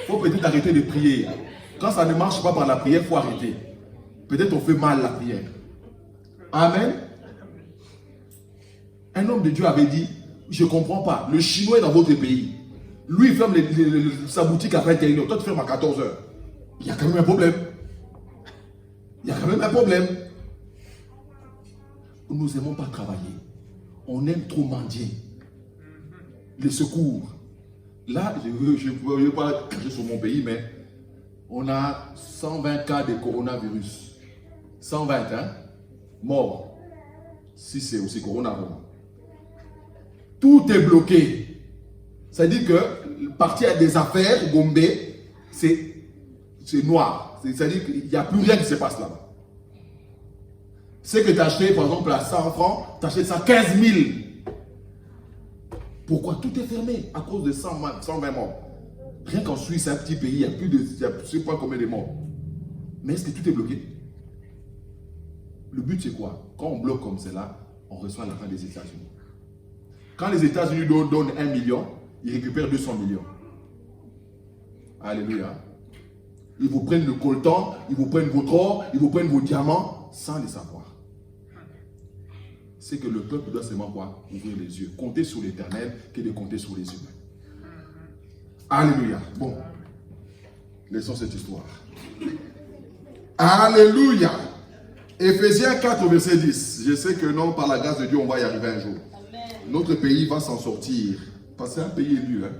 faut peut-être arrêter de prier. Quand ça ne marche pas par la prière, il faut arrêter. Peut-être on fait mal la prière. Amen. Un homme de Dieu avait dit, je ne comprends pas, le Chinois est dans votre pays. Lui, il ferme sa boutique à 21h, toi tu fermes à 14h. Il y a quand même un problème. Il y a quand même un problème. Nous n'aimons pas travailler. On aime trop mendier. Les secours. Là, je ne veux pas cacher sur mon pays, mais on a 120 cas de coronavirus. 120, hein? Morts. Si c'est aussi coronavirus. Tout est bloqué. C'est-à-dire que partir des affaires, Gombe, c'est noir. C'est-à-dire qu'il n'y a plus rien qui se passe là-bas. C'est que tu as acheté, par exemple, à 100 francs, tu achètes ça 15 000. Pourquoi? Tout est fermé à cause de 120 morts. Rien qu'en Suisse, c'est un petit pays, il y a plus de, je ne sais pas combien de morts. Mais est-ce que tout est bloqué? Le but, c'est quoi? Quand on bloque comme cela, on reçoit l'argent des États-Unis. Quand les États-Unis donnent 1 million, ils récupèrent 200 millions. Alléluia. Ils vous prennent le coltan, ils vous prennent votre or, ils vous prennent vos diamants, sans les savoir. C'est que le peuple doit seulement quoi? Ouvrir les yeux. Compter sur l'Éternel que de compter sur les humains. Alléluia. Bon. Laissons cette histoire. Alléluia. Éphésiens 4, verset 10. Je sais que non, par la grâce de Dieu, on va y arriver un jour. Amen. Notre pays va s'en sortir. Parce que c'est un pays élu. Hein?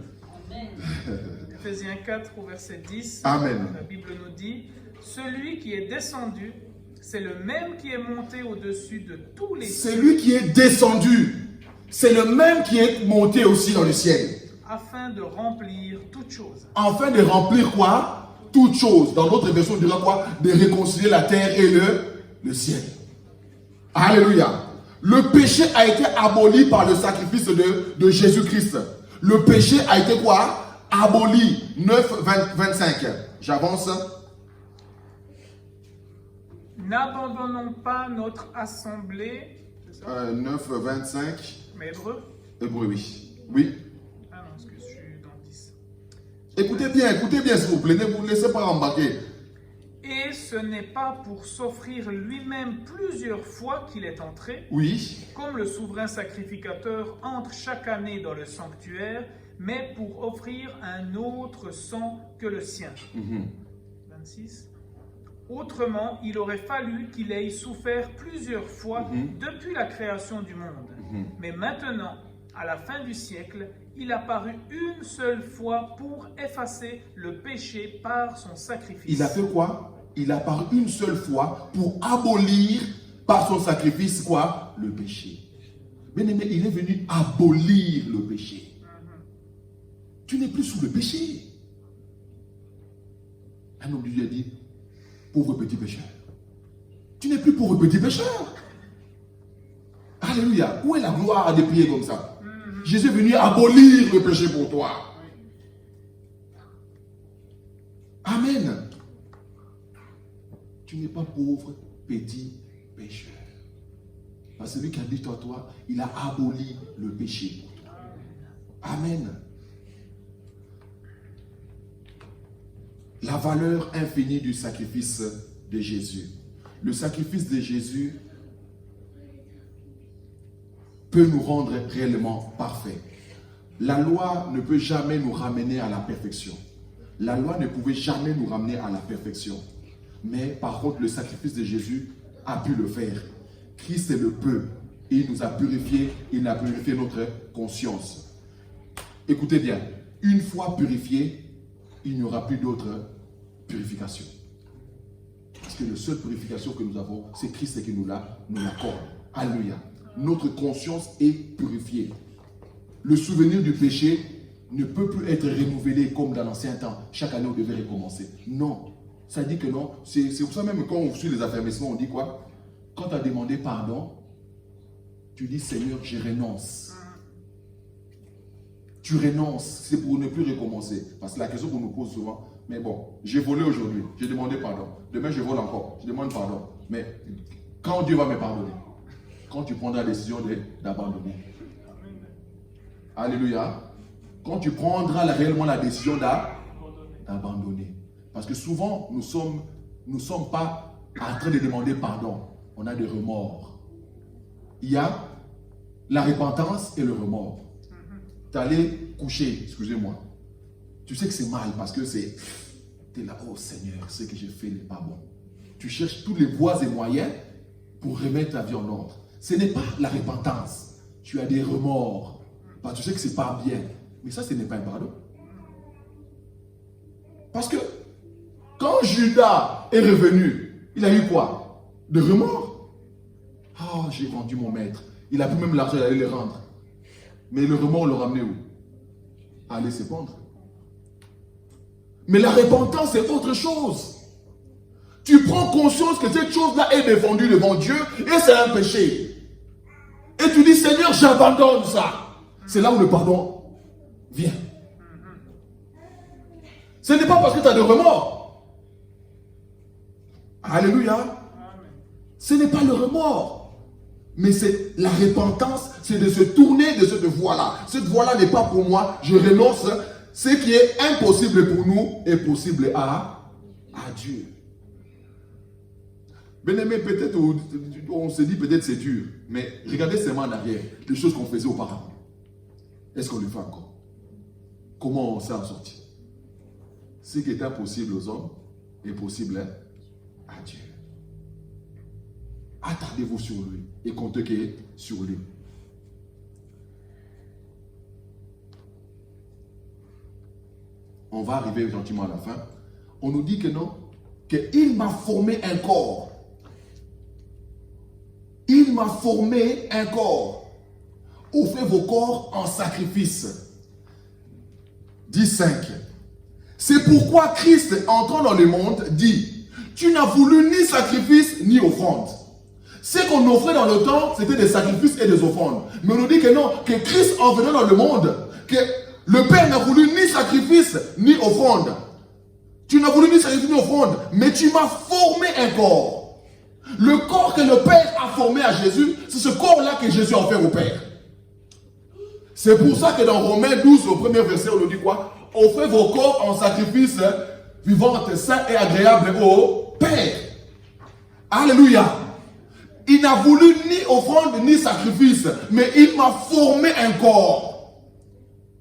Éphésiens 4, verset 10. Amen. La Bible nous dit, celui qui est descendu, c'est le même qui est monté au-dessus de tous les cieux. Celui qui est descendu, c'est le même qui est monté aussi dans le ciel. Afin de remplir toutes choses. Afin de remplir quoi? Toutes choses. Dans d'autres versions, on dira quoi? De réconcilier la terre et le ciel. Alléluia. Le péché a été aboli par le sacrifice de Jésus-Christ. Le péché a été quoi? Aboli. 9, 25. J'avance. N'abandonnons pas notre assemblée. 9, 25. Mais hébreu? Hébreu, oui. Oui. Ah non, parce que je suis dans 10. Écoutez bien s'il vous plaît. Ne vous laissez pas embarquer. Et ce n'est pas pour s'offrir lui-même plusieurs fois qu'il est entré, oui, comme le souverain sacrificateur entre chaque année dans le sanctuaire, mais pour offrir un autre sang que le sien. 26. Autrement, il aurait fallu qu'il ait souffert plusieurs fois depuis la création du monde. Mais maintenant, à la fin du siècle, il a paru une seule fois pour effacer le péché par son sacrifice. Il a fait quoi? Il a paru une seule fois pour abolir par son sacrifice quoi? Le péché. Bien-aimé, il est venu abolir le péché. Tu n'es plus sous le péché. Un homme de Dieu a dit, pauvre petit pécheur. Tu n'es plus pauvre petit pécheur. Alléluia. Où est la gloire de prier comme ça? Jésus est venu abolir le péché pour toi. Amen. Tu n'es pas pauvre petit pécheur. Parce que celui qui habite en toi, il a aboli le péché pour toi. Amen. La valeur infinie du sacrifice de Jésus. Le sacrifice de Jésus peut nous rendre réellement parfaits. La loi ne peut jamais nous ramener à la perfection. La loi ne pouvait jamais nous ramener à la perfection. Mais par contre, le sacrifice de Jésus a pu le faire. Christ le peut. Et il nous a purifié, il a purifié notre conscience. Écoutez bien, une fois purifié, il n'y aura plus d'autre purification. Parce que la seule purification que nous avons, c'est Christ qui nous l'accorde. Alléluia. Notre conscience est purifiée. Le souvenir du péché ne peut plus être renouvelé comme dans l'ancien temps. Chaque année, on devait recommencer. Non. Ça dit que non. C'est pour ça même quand on suit les affermissements, on dit quoi? Quand tu as demandé pardon, tu dis Seigneur, je renonce. Tu renonces. C'est pour ne plus recommencer. Parce que la question qu'on nous pose souvent, mais bon, j'ai volé aujourd'hui, j'ai demandé pardon. Demain, je vole encore, je demande pardon. Mais quand Dieu va me pardonner? Quand tu prendras la décision d'abandonner. Alléluia. Quand tu prendras réellement la décision d'abandonner. Parce que souvent, nous sommes pas en train de demander pardon. On a des remords. il y a la repentance et le remords. Tu es allé coucher, excusez-moi. Tu sais que c'est mal parce que c'est... Tu es là, oh Seigneur, ce que j'ai fait n'est pas bon. Tu cherches tous les voies et moyens pour remettre ta vie en ordre. Ce n'est pas la repentance. Tu as des remords. Parce que tu sais que ce n'est pas bien. Mais ça, ce n'est pas un pardon. Parce que quand Judas est revenu, il a eu quoi? De remords. Oh, j'ai vendu mon maître. Il a plus même l'argent d'aller le rendre. Mais le remords l'a ramené où? À aller se pendre. Mais la repentance, c'est autre chose. Tu prends conscience que cette chose-là est défendue devant Dieu et c'est un péché. Et tu dis, Seigneur, j'abandonne ça. C'est là où le pardon vient. Ce n'est pas parce que tu as de remords. Alléluia. Ce n'est pas le remords. Mais c'est la repentance, c'est de se tourner de cette voie-là. Cette voie-là n'est pas pour moi, je renonce. Ce qui est impossible pour nous est possible à Dieu. Bien-aimé, peut-être on se dit peut-être c'est dur, mais regardez seulement en arrière, les choses qu'on faisait auparavant. Est-ce qu'on le fait encore? Comment on s'est en sorti? Ce qui est impossible aux hommes est possible à Dieu. Attardez-vous sur lui et comptez sur lui. On va arriver gentiment à la fin. On nous dit que non, qu'il m'a formé un corps. Il m'a formé un corps. Offrez vos corps en sacrifice. 10.5. C'est pourquoi Christ, entrant dans le monde, dit, tu n'as voulu ni sacrifice ni offrande. Ce qu'on offrait dans le temps, c'était des sacrifices et des offrandes. Mais on nous dit que non, que Christ en venant dans le monde, que le Père n'a voulu ni sacrifice ni offrande. Tu n'as voulu ni sacrifice ni offrande, mais tu m'as formé un corps. Le corps que le Père a formé à Jésus, c'est ce corps-là que Jésus a offert au Père. C'est pour ça que dans Romains 12, au premier verset, on nous dit quoi? Offrez vos corps en sacrifice vivant, saint et agréable au Père. Alléluia. Il n'a voulu ni offrande ni sacrifice, mais il m'a formé un corps.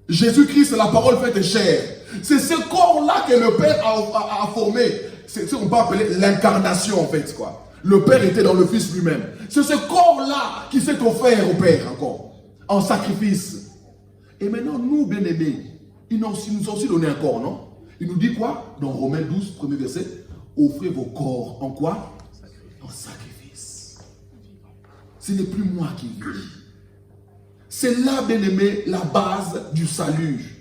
Jésus-Christ, la parole faite chair. C'est ce corps-là que le Père a formé. C'est ce qu'on peut appeler l'incarnation en fait, quoi. Le Père était dans le Fils lui-même. C'est ce corps-là qui s'est offert au Père encore, en sacrifice. Et maintenant, nous, bien-aimés, ils nous ont aussi donné un corps, non? Il nous dit quoi? Dans Romains 12, premier verset, offrez vos corps en quoi? En sacrifice. Ce n'est plus moi qui vis. C'est là, bien-aimé, la base du salut.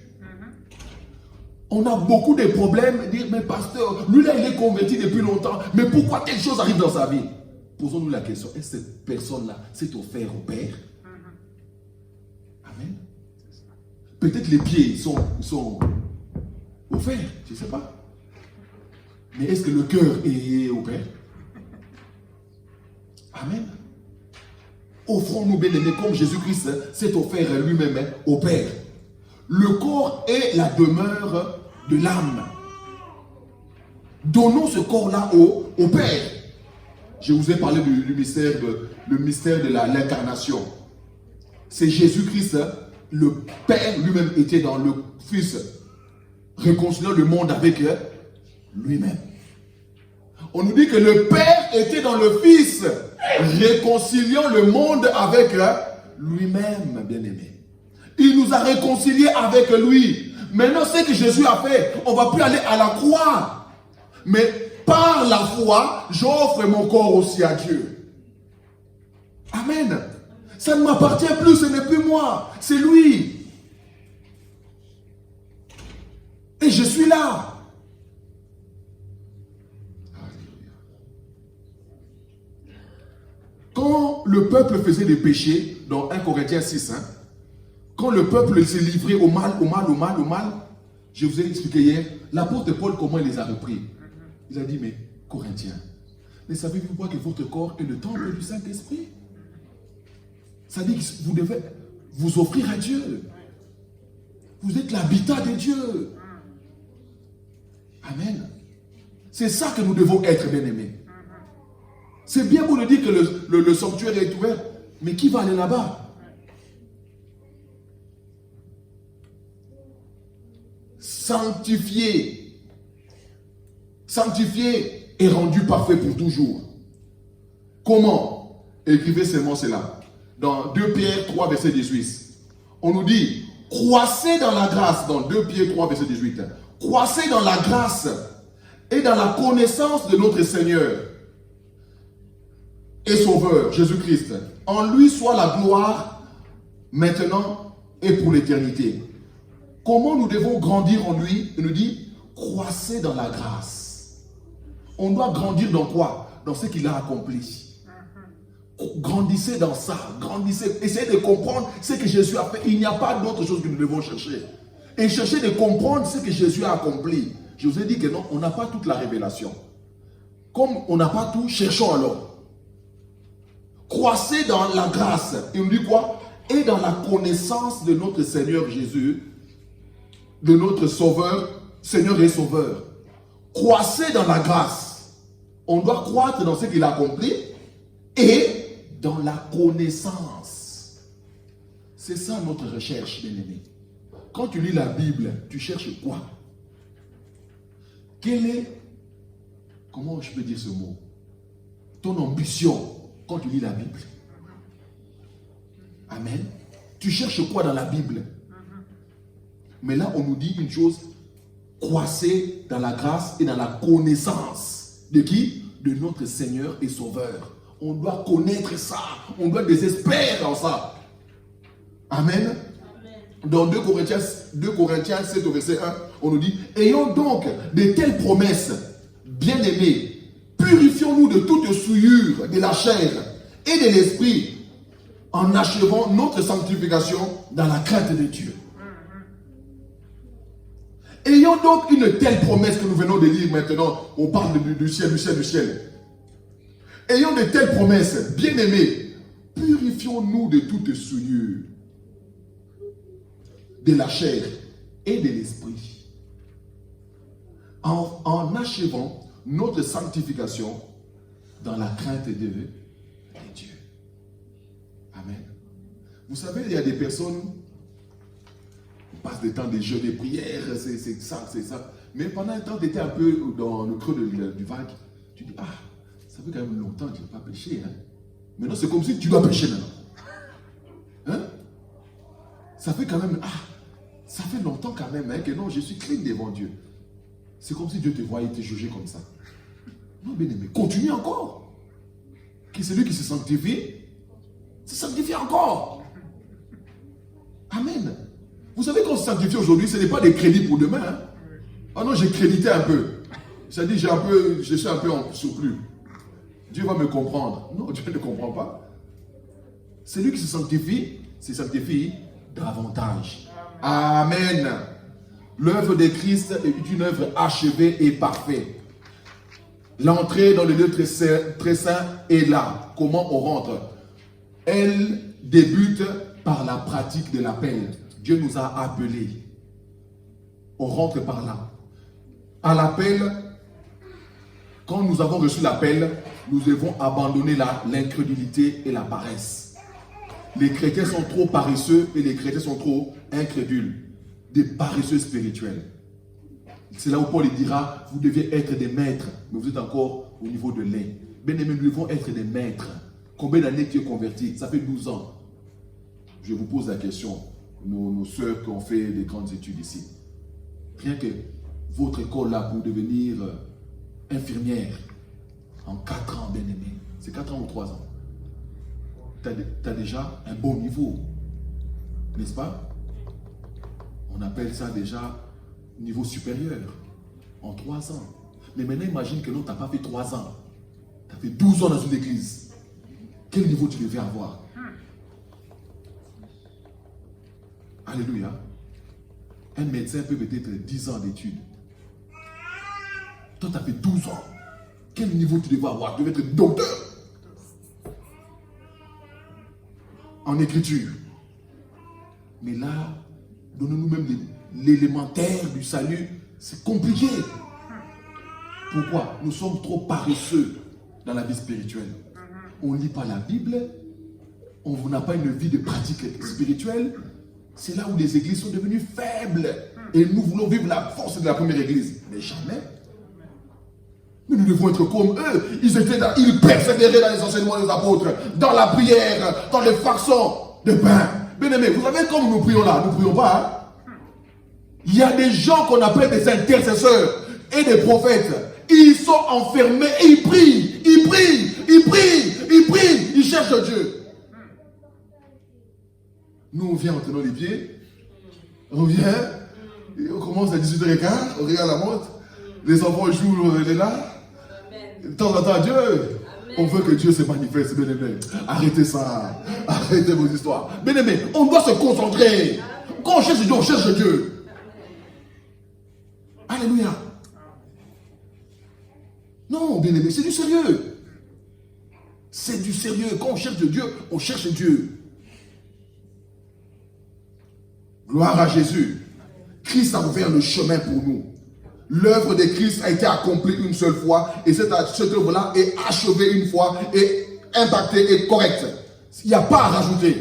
On a beaucoup de problèmes, dire, mais pasteur, lui là, il est converti depuis longtemps, mais pourquoi telle chose arrive dans sa vie? Posons-nous la question, est-ce que cette personne-là s'est offert au Père? Amen. Peut-être les pieds sont offerts, je ne sais pas. Mais est-ce que le cœur est au Père? Amen. Offrons-nous, bien-aimés, comme Jésus-Christ s'est offert lui-même au Père. Le corps est la demeure de l'âme. Donnons ce corps-là au Père. Je vous ai parlé du mystère de l'incarnation. C'est Jésus-Christ, le Père lui-même était dans le Fils, réconciliant le monde avec lui-même. On nous dit que le Père était dans le Fils, réconciliant le monde avec lui-même, bien-aimé. Il nous a réconciliés avec lui. Maintenant, ce que Jésus a fait, on ne va plus aller à la croix. Mais par la foi, j'offre mon corps aussi à Dieu. Amen. Ça ne m'appartient plus, ce n'est plus moi, c'est lui. Et je suis là. Quand le peuple faisait des péchés, dans 1 Corinthiens 6, quand le peuple s'est livré au mal, je vous ai expliqué hier, l'apôtre Paul, comment il les a repris. Il a dit, mais Corinthiens, ne savez-vous pas que votre corps est le temple du Saint-Esprit? Ça dit que vous devez vous offrir à Dieu. Vous êtes l'habitat de Dieu. Amen. C'est ça que nous devons être, bien-aimés. C'est bien beau de dire que le sanctuaire est ouvert. Mais qui va aller là-bas? Sanctifié. Sanctifié et rendu parfait pour toujours. Comment? Écrivez seulement cela. Dans 2 Pierre 3, verset 18. On nous dit, croissez dans la grâce, dans 2 Pierre 3, verset 18. Croissez dans la grâce et dans la connaissance de notre Seigneur et Sauveur, Jésus-Christ. En lui soit la gloire, maintenant et pour l'éternité. Comment nous devons grandir en lui? Il nous dit, croissez dans la grâce. On doit grandir dans quoi? Dans ce qu'il a accompli. Grandissez dans ça, grandissez, essayez de comprendre ce que Jésus a fait. Il n'y a pas d'autre chose que nous devons chercher. Et chercher de comprendre ce que Jésus a accompli. Je vous ai dit que non, on n'a pas toute la révélation. Comme on n'a pas tout, cherchons alors. Croissez dans la grâce. Il nous dit quoi? Et dans la connaissance de notre Seigneur Jésus, de notre Sauveur, Seigneur et Sauveur. Croissez dans la grâce. On doit croître dans ce qu'il a accompli et dans la connaissance. C'est ça notre recherche, bien-aimé. Quand tu lis la Bible, tu cherches quoi? Quelle est, comment je peux dire ce mot? Ton ambition quand tu lis la Bible. Amen. Tu cherches quoi dans la Bible? Mais là, on nous dit une chose, croissez dans la grâce et dans la connaissance. De qui? De notre Seigneur et Sauveur. On doit connaître ça. On doit être des experts dans ça. Amen. Dans 2 Corinthiens 7 au verset 1, on nous dit, ayons donc de telles promesses, bien-aimés, purifions-nous de toute souillure de la chair et de l'esprit, en achevant notre sanctification dans la crainte de Dieu. Ayons donc une telle promesse que nous venons de lire maintenant. On parle du ciel, du ciel, du ciel. Ayons de telles promesses, bien-aimés, purifions-nous de toute souillure de la chair et de l'esprit, en achevant notre sanctification dans la crainte de Dieu. Amen. Vous savez, il y a des personnes, on passe des temps de jeûne et prières, c'est ça, c'est ça. Mais pendant un temps, tu étais un peu dans le creux du vague. Tu dis, ah, ça fait quand même longtemps que je n'ai pas péché. Hein? Maintenant, c'est comme si tu dois pécher maintenant. Hein? Ça fait quand même, ça fait longtemps quand même hein, que non, je suis clean devant Dieu. C'est comme si Dieu te voyait te juger comme ça. Non, bien aimé, continue encore. Que celui qui se sanctifie encore. Amen. Vous savez qu'on se sanctifie aujourd'hui, ce n'est pas des crédits pour demain. Hein? Ah non, j'ai crédité un peu. C'est-à-dire, je suis un peu en surplus. Dieu va me comprendre. Non, Dieu ne comprend pas. Celui qui se sanctifie davantage. Amen. L'œuvre de Christ est une œuvre achevée et parfaite. L'entrée dans le lieu très saint est là. Comment on rentre? Elle débute par la pratique de l'appel. Dieu nous a appelés. On rentre par là. À l'appel, quand nous avons reçu l'appel, nous devons abandonner l'incrédulité et la paresse. Les chrétiens sont trop paresseux et les chrétiens sont trop incrédules. Des paresseux spirituels. C'est là où Paul dira, vous deviez être des maîtres, mais vous êtes encore au niveau de lait. Bien-aimés, nous devons être des maîtres. Combien d'années tu es converti? Ça fait 12 ans. Je vous pose la question, nos sœurs qui ont fait des grandes études ici. Rien que votre école là pour devenir infirmière, en 4 ans, bien-aimé, c'est 4 ans ou 3 ans. Tu as déjà un bon niveau, n'est-ce pas? On appelle ça déjà niveau supérieur, en 3 ans. Mais maintenant, imagine que non, tu n'as pas fait 3 ans. Tu as fait 12 ans dans une église. Quel niveau tu devais avoir? Alléluia. Un médecin peut peut-être 10 ans d'études. Toi, tu as fait 12 ans. Quel niveau tu devais avoir? Tu devais être docteur. En écriture. Mais là, donnez-nous même l'élémentaire du salut. C'est compliqué. Pourquoi? Nous sommes trop paresseux dans la vie spirituelle. On ne lit pas la Bible. on n'a pas une vie de pratique spirituelle, c'est là où les églises sont devenues faibles. Et nous voulons vivre la force de la première église. Mais jamais. Mais nous devons être comme eux. Ils persévéraient dans les enseignements des apôtres, dans la prière, dans les façons de pain. Bien aimé, vous savez comme nous prions là, nous ne prions pas. Hein? Il y a des gens qu'on appelle des intercesseurs et des prophètes. Ils sont enfermés et ils prient. Ils cherchent Dieu. Nous, on vient en tenant les pieds. On vient. Et on commence à 18h15. On regarde la montre. Les enfants jouent là. De temps en temps, Dieu. On veut que Dieu se manifeste, bien aimé. Arrêtez ça. Arrêtez vos histoires. Bien aimé, on doit se concentrer. Quand on cherche Dieu, on cherche Dieu. Alléluia. Non, bien aimé, c'est du sérieux. C'est du sérieux. Quand on cherche Dieu, on cherche Dieu. Gloire à Jésus. Christ a ouvert le chemin pour nous. L'œuvre de Christ a été accomplie une seule fois et cette œuvre-là est achevée une fois et impactée et correcte. Il n'y a pas à rajouter.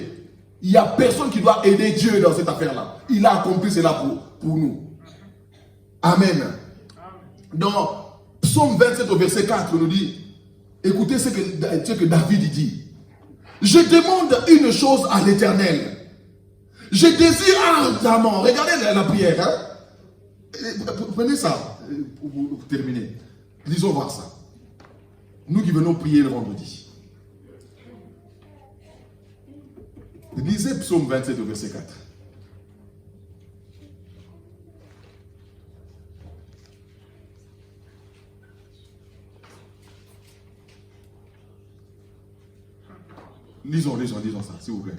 Il n'y a personne qui doit aider Dieu dans cette affaire-là. Il a accompli cela pour nous. Amen. Dans Psaume 27 au verset 4, on nous dit, écoutez ce que David dit. Je demande une chose à l'Éternel. Je désire ardemment. Regardez la prière. Hein? Prenez ça pour terminer. Lisons voir ça. Nous qui venons prier le vendredi. Lisez Psaume 27 au verset 4. Lisons ça, s'il vous plaît.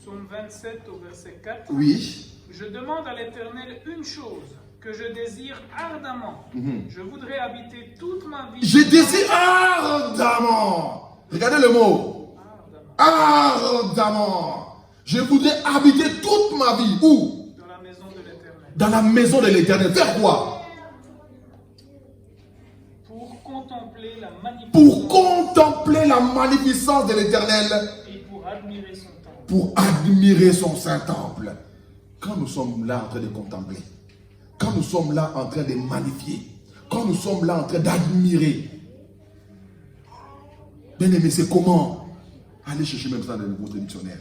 Psaume 27 au verset 4. Oui. Je demande à l'Éternel une chose que je désire ardemment. Je voudrais habiter toute ma vie. Je désire ardemment. Regardez le mot. Ardemment. Je voudrais habiter toute ma vie. Où? Dans la maison de l'Éternel. Dans la maison de l'Éternel. Faire quoi? Pour contempler la magnificence. Pour contempler la magnificence de l'Éternel. Et pour admirer son temple. Pour admirer son Saint-Temple. Quand nous sommes là en train de contempler, quand nous sommes là en train de magnifier, quand nous sommes là en train d'admirer, bien aimé, c'est comment? Allez chercher même ça dans votre dictionnaire.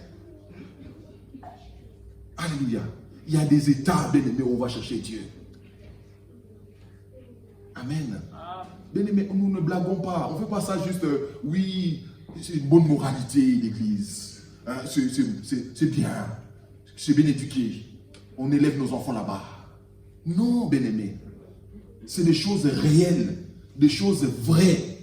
Alléluia. Il y a des états, bien aimé, où on va chercher Dieu. Amen. Bien aimé, nous ne blaguons pas. On ne fait pas ça juste, oui, c'est une bonne moralité, l'église. Hein, c'est bien. C'est bien éduqué. On élève nos enfants là-bas. Non, bien-aimé. C'est des choses réelles, des choses vraies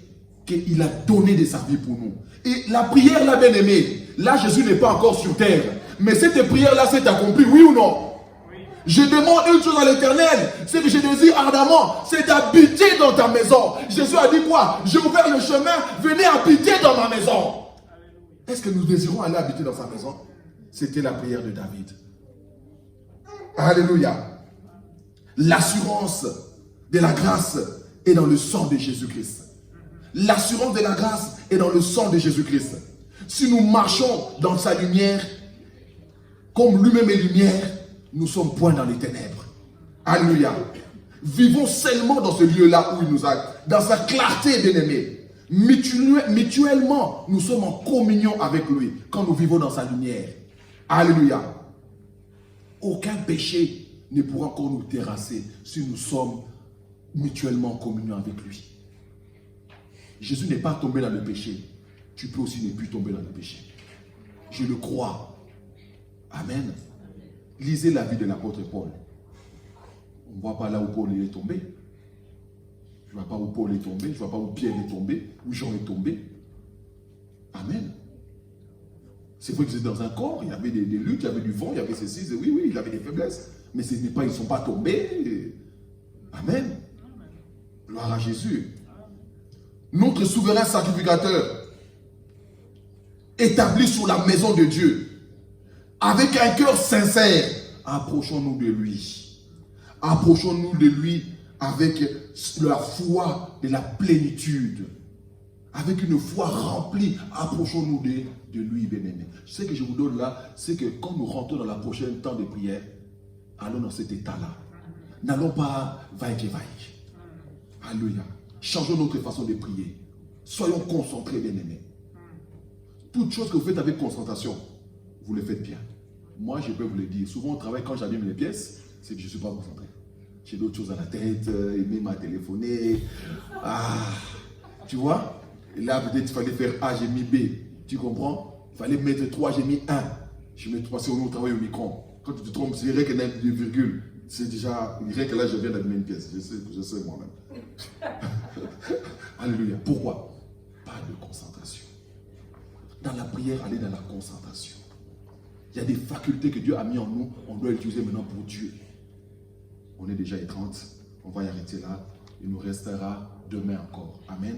qu'il a donné de sa vie pour nous. Et la prière là, bien-aimé, là Jésus n'est pas encore sur terre. Mais cette prière-là s'est accomplie, oui ou non? Oui. Je demande une chose à l'Éternel, c'est que je désire ardemment, c'est d'habiter dans ta maison. Jésus a dit quoi? J'ai ouvert le chemin, venez habiter dans ma maison. Est-ce que nous désirons aller habiter dans sa maison? C'était la prière de David. Alléluia. L'assurance de la grâce est dans le sang de Jésus-Christ. L'assurance de la grâce est dans le sang de Jésus-Christ. Si nous marchons dans sa lumière, comme lui-même est lumière, nous sommes point dans les ténèbres. Alléluia. Vivons seulement dans ce lieu-là où il nous a, dans sa clarté, bien-aimée. Mutuellement, nous sommes en communion avec lui quand nous vivons dans sa lumière. Alléluia. Aucun péché ne pourra encore nous terrasser si nous sommes mutuellement en communion avec lui. Jésus n'est pas tombé dans le péché. Tu peux aussi ne plus tomber dans le péché. Je le crois. Amen. Lisez la vie de l'apôtre Paul. On ne voit pas là où Paul est tombé. Je ne vois pas où Paul est tombé. Je ne vois pas où Pierre est tombé. Où Jean est tombé. Amen. C'est vrai que c'est dans un corps, il y avait des luttes, il y avait du vent, il y avait ceci, oui, il y avait des faiblesses. Mais ils ne sont pas tombés. Amen. Gloire à Jésus. Notre souverain sacrificateur, établi sous la maison de Dieu, avec un cœur sincère, approchons-nous de lui. Approchons-nous de lui avec la foi et la plénitude. Avec une foi remplie, approchons-nous de lui, bien-aimé. Ce que je vous donne là, c'est que quand nous rentrons dans la prochaine temps de prière, allons dans cet état-là. N'allons pas vaille-que-vaille. Alléluia. Changeons notre façon de prier. Soyons concentrés, bien-aimés. Toute chose que vous faites avec concentration, vous le faites bien. Moi, je peux vous le dire. Souvent, au travail, quand j'allume les pièces, c'est que je ne suis pas concentré. J'ai d'autres choses à la tête, même à téléphoner. Tu vois? Et là, peut-être il fallait faire A, j'ai mis B. Tu comprends? Il fallait mettre 3, j'ai mis 1. Je mets 3, c'est au travail au micron. Quand tu te trompes, c'est vrai qu'il y a des virgules. C'est déjà, il dirait que là, je viens d'allumer une pièce. Je sais moi-même. Alléluia. Pourquoi? Pas de concentration. Dans la prière, allez dans la concentration. Il y a des facultés que Dieu a mis en nous, on doit utiliser maintenant pour Dieu. On est déjà à 30, on va y arrêter là. Il nous restera demain encore. Amen.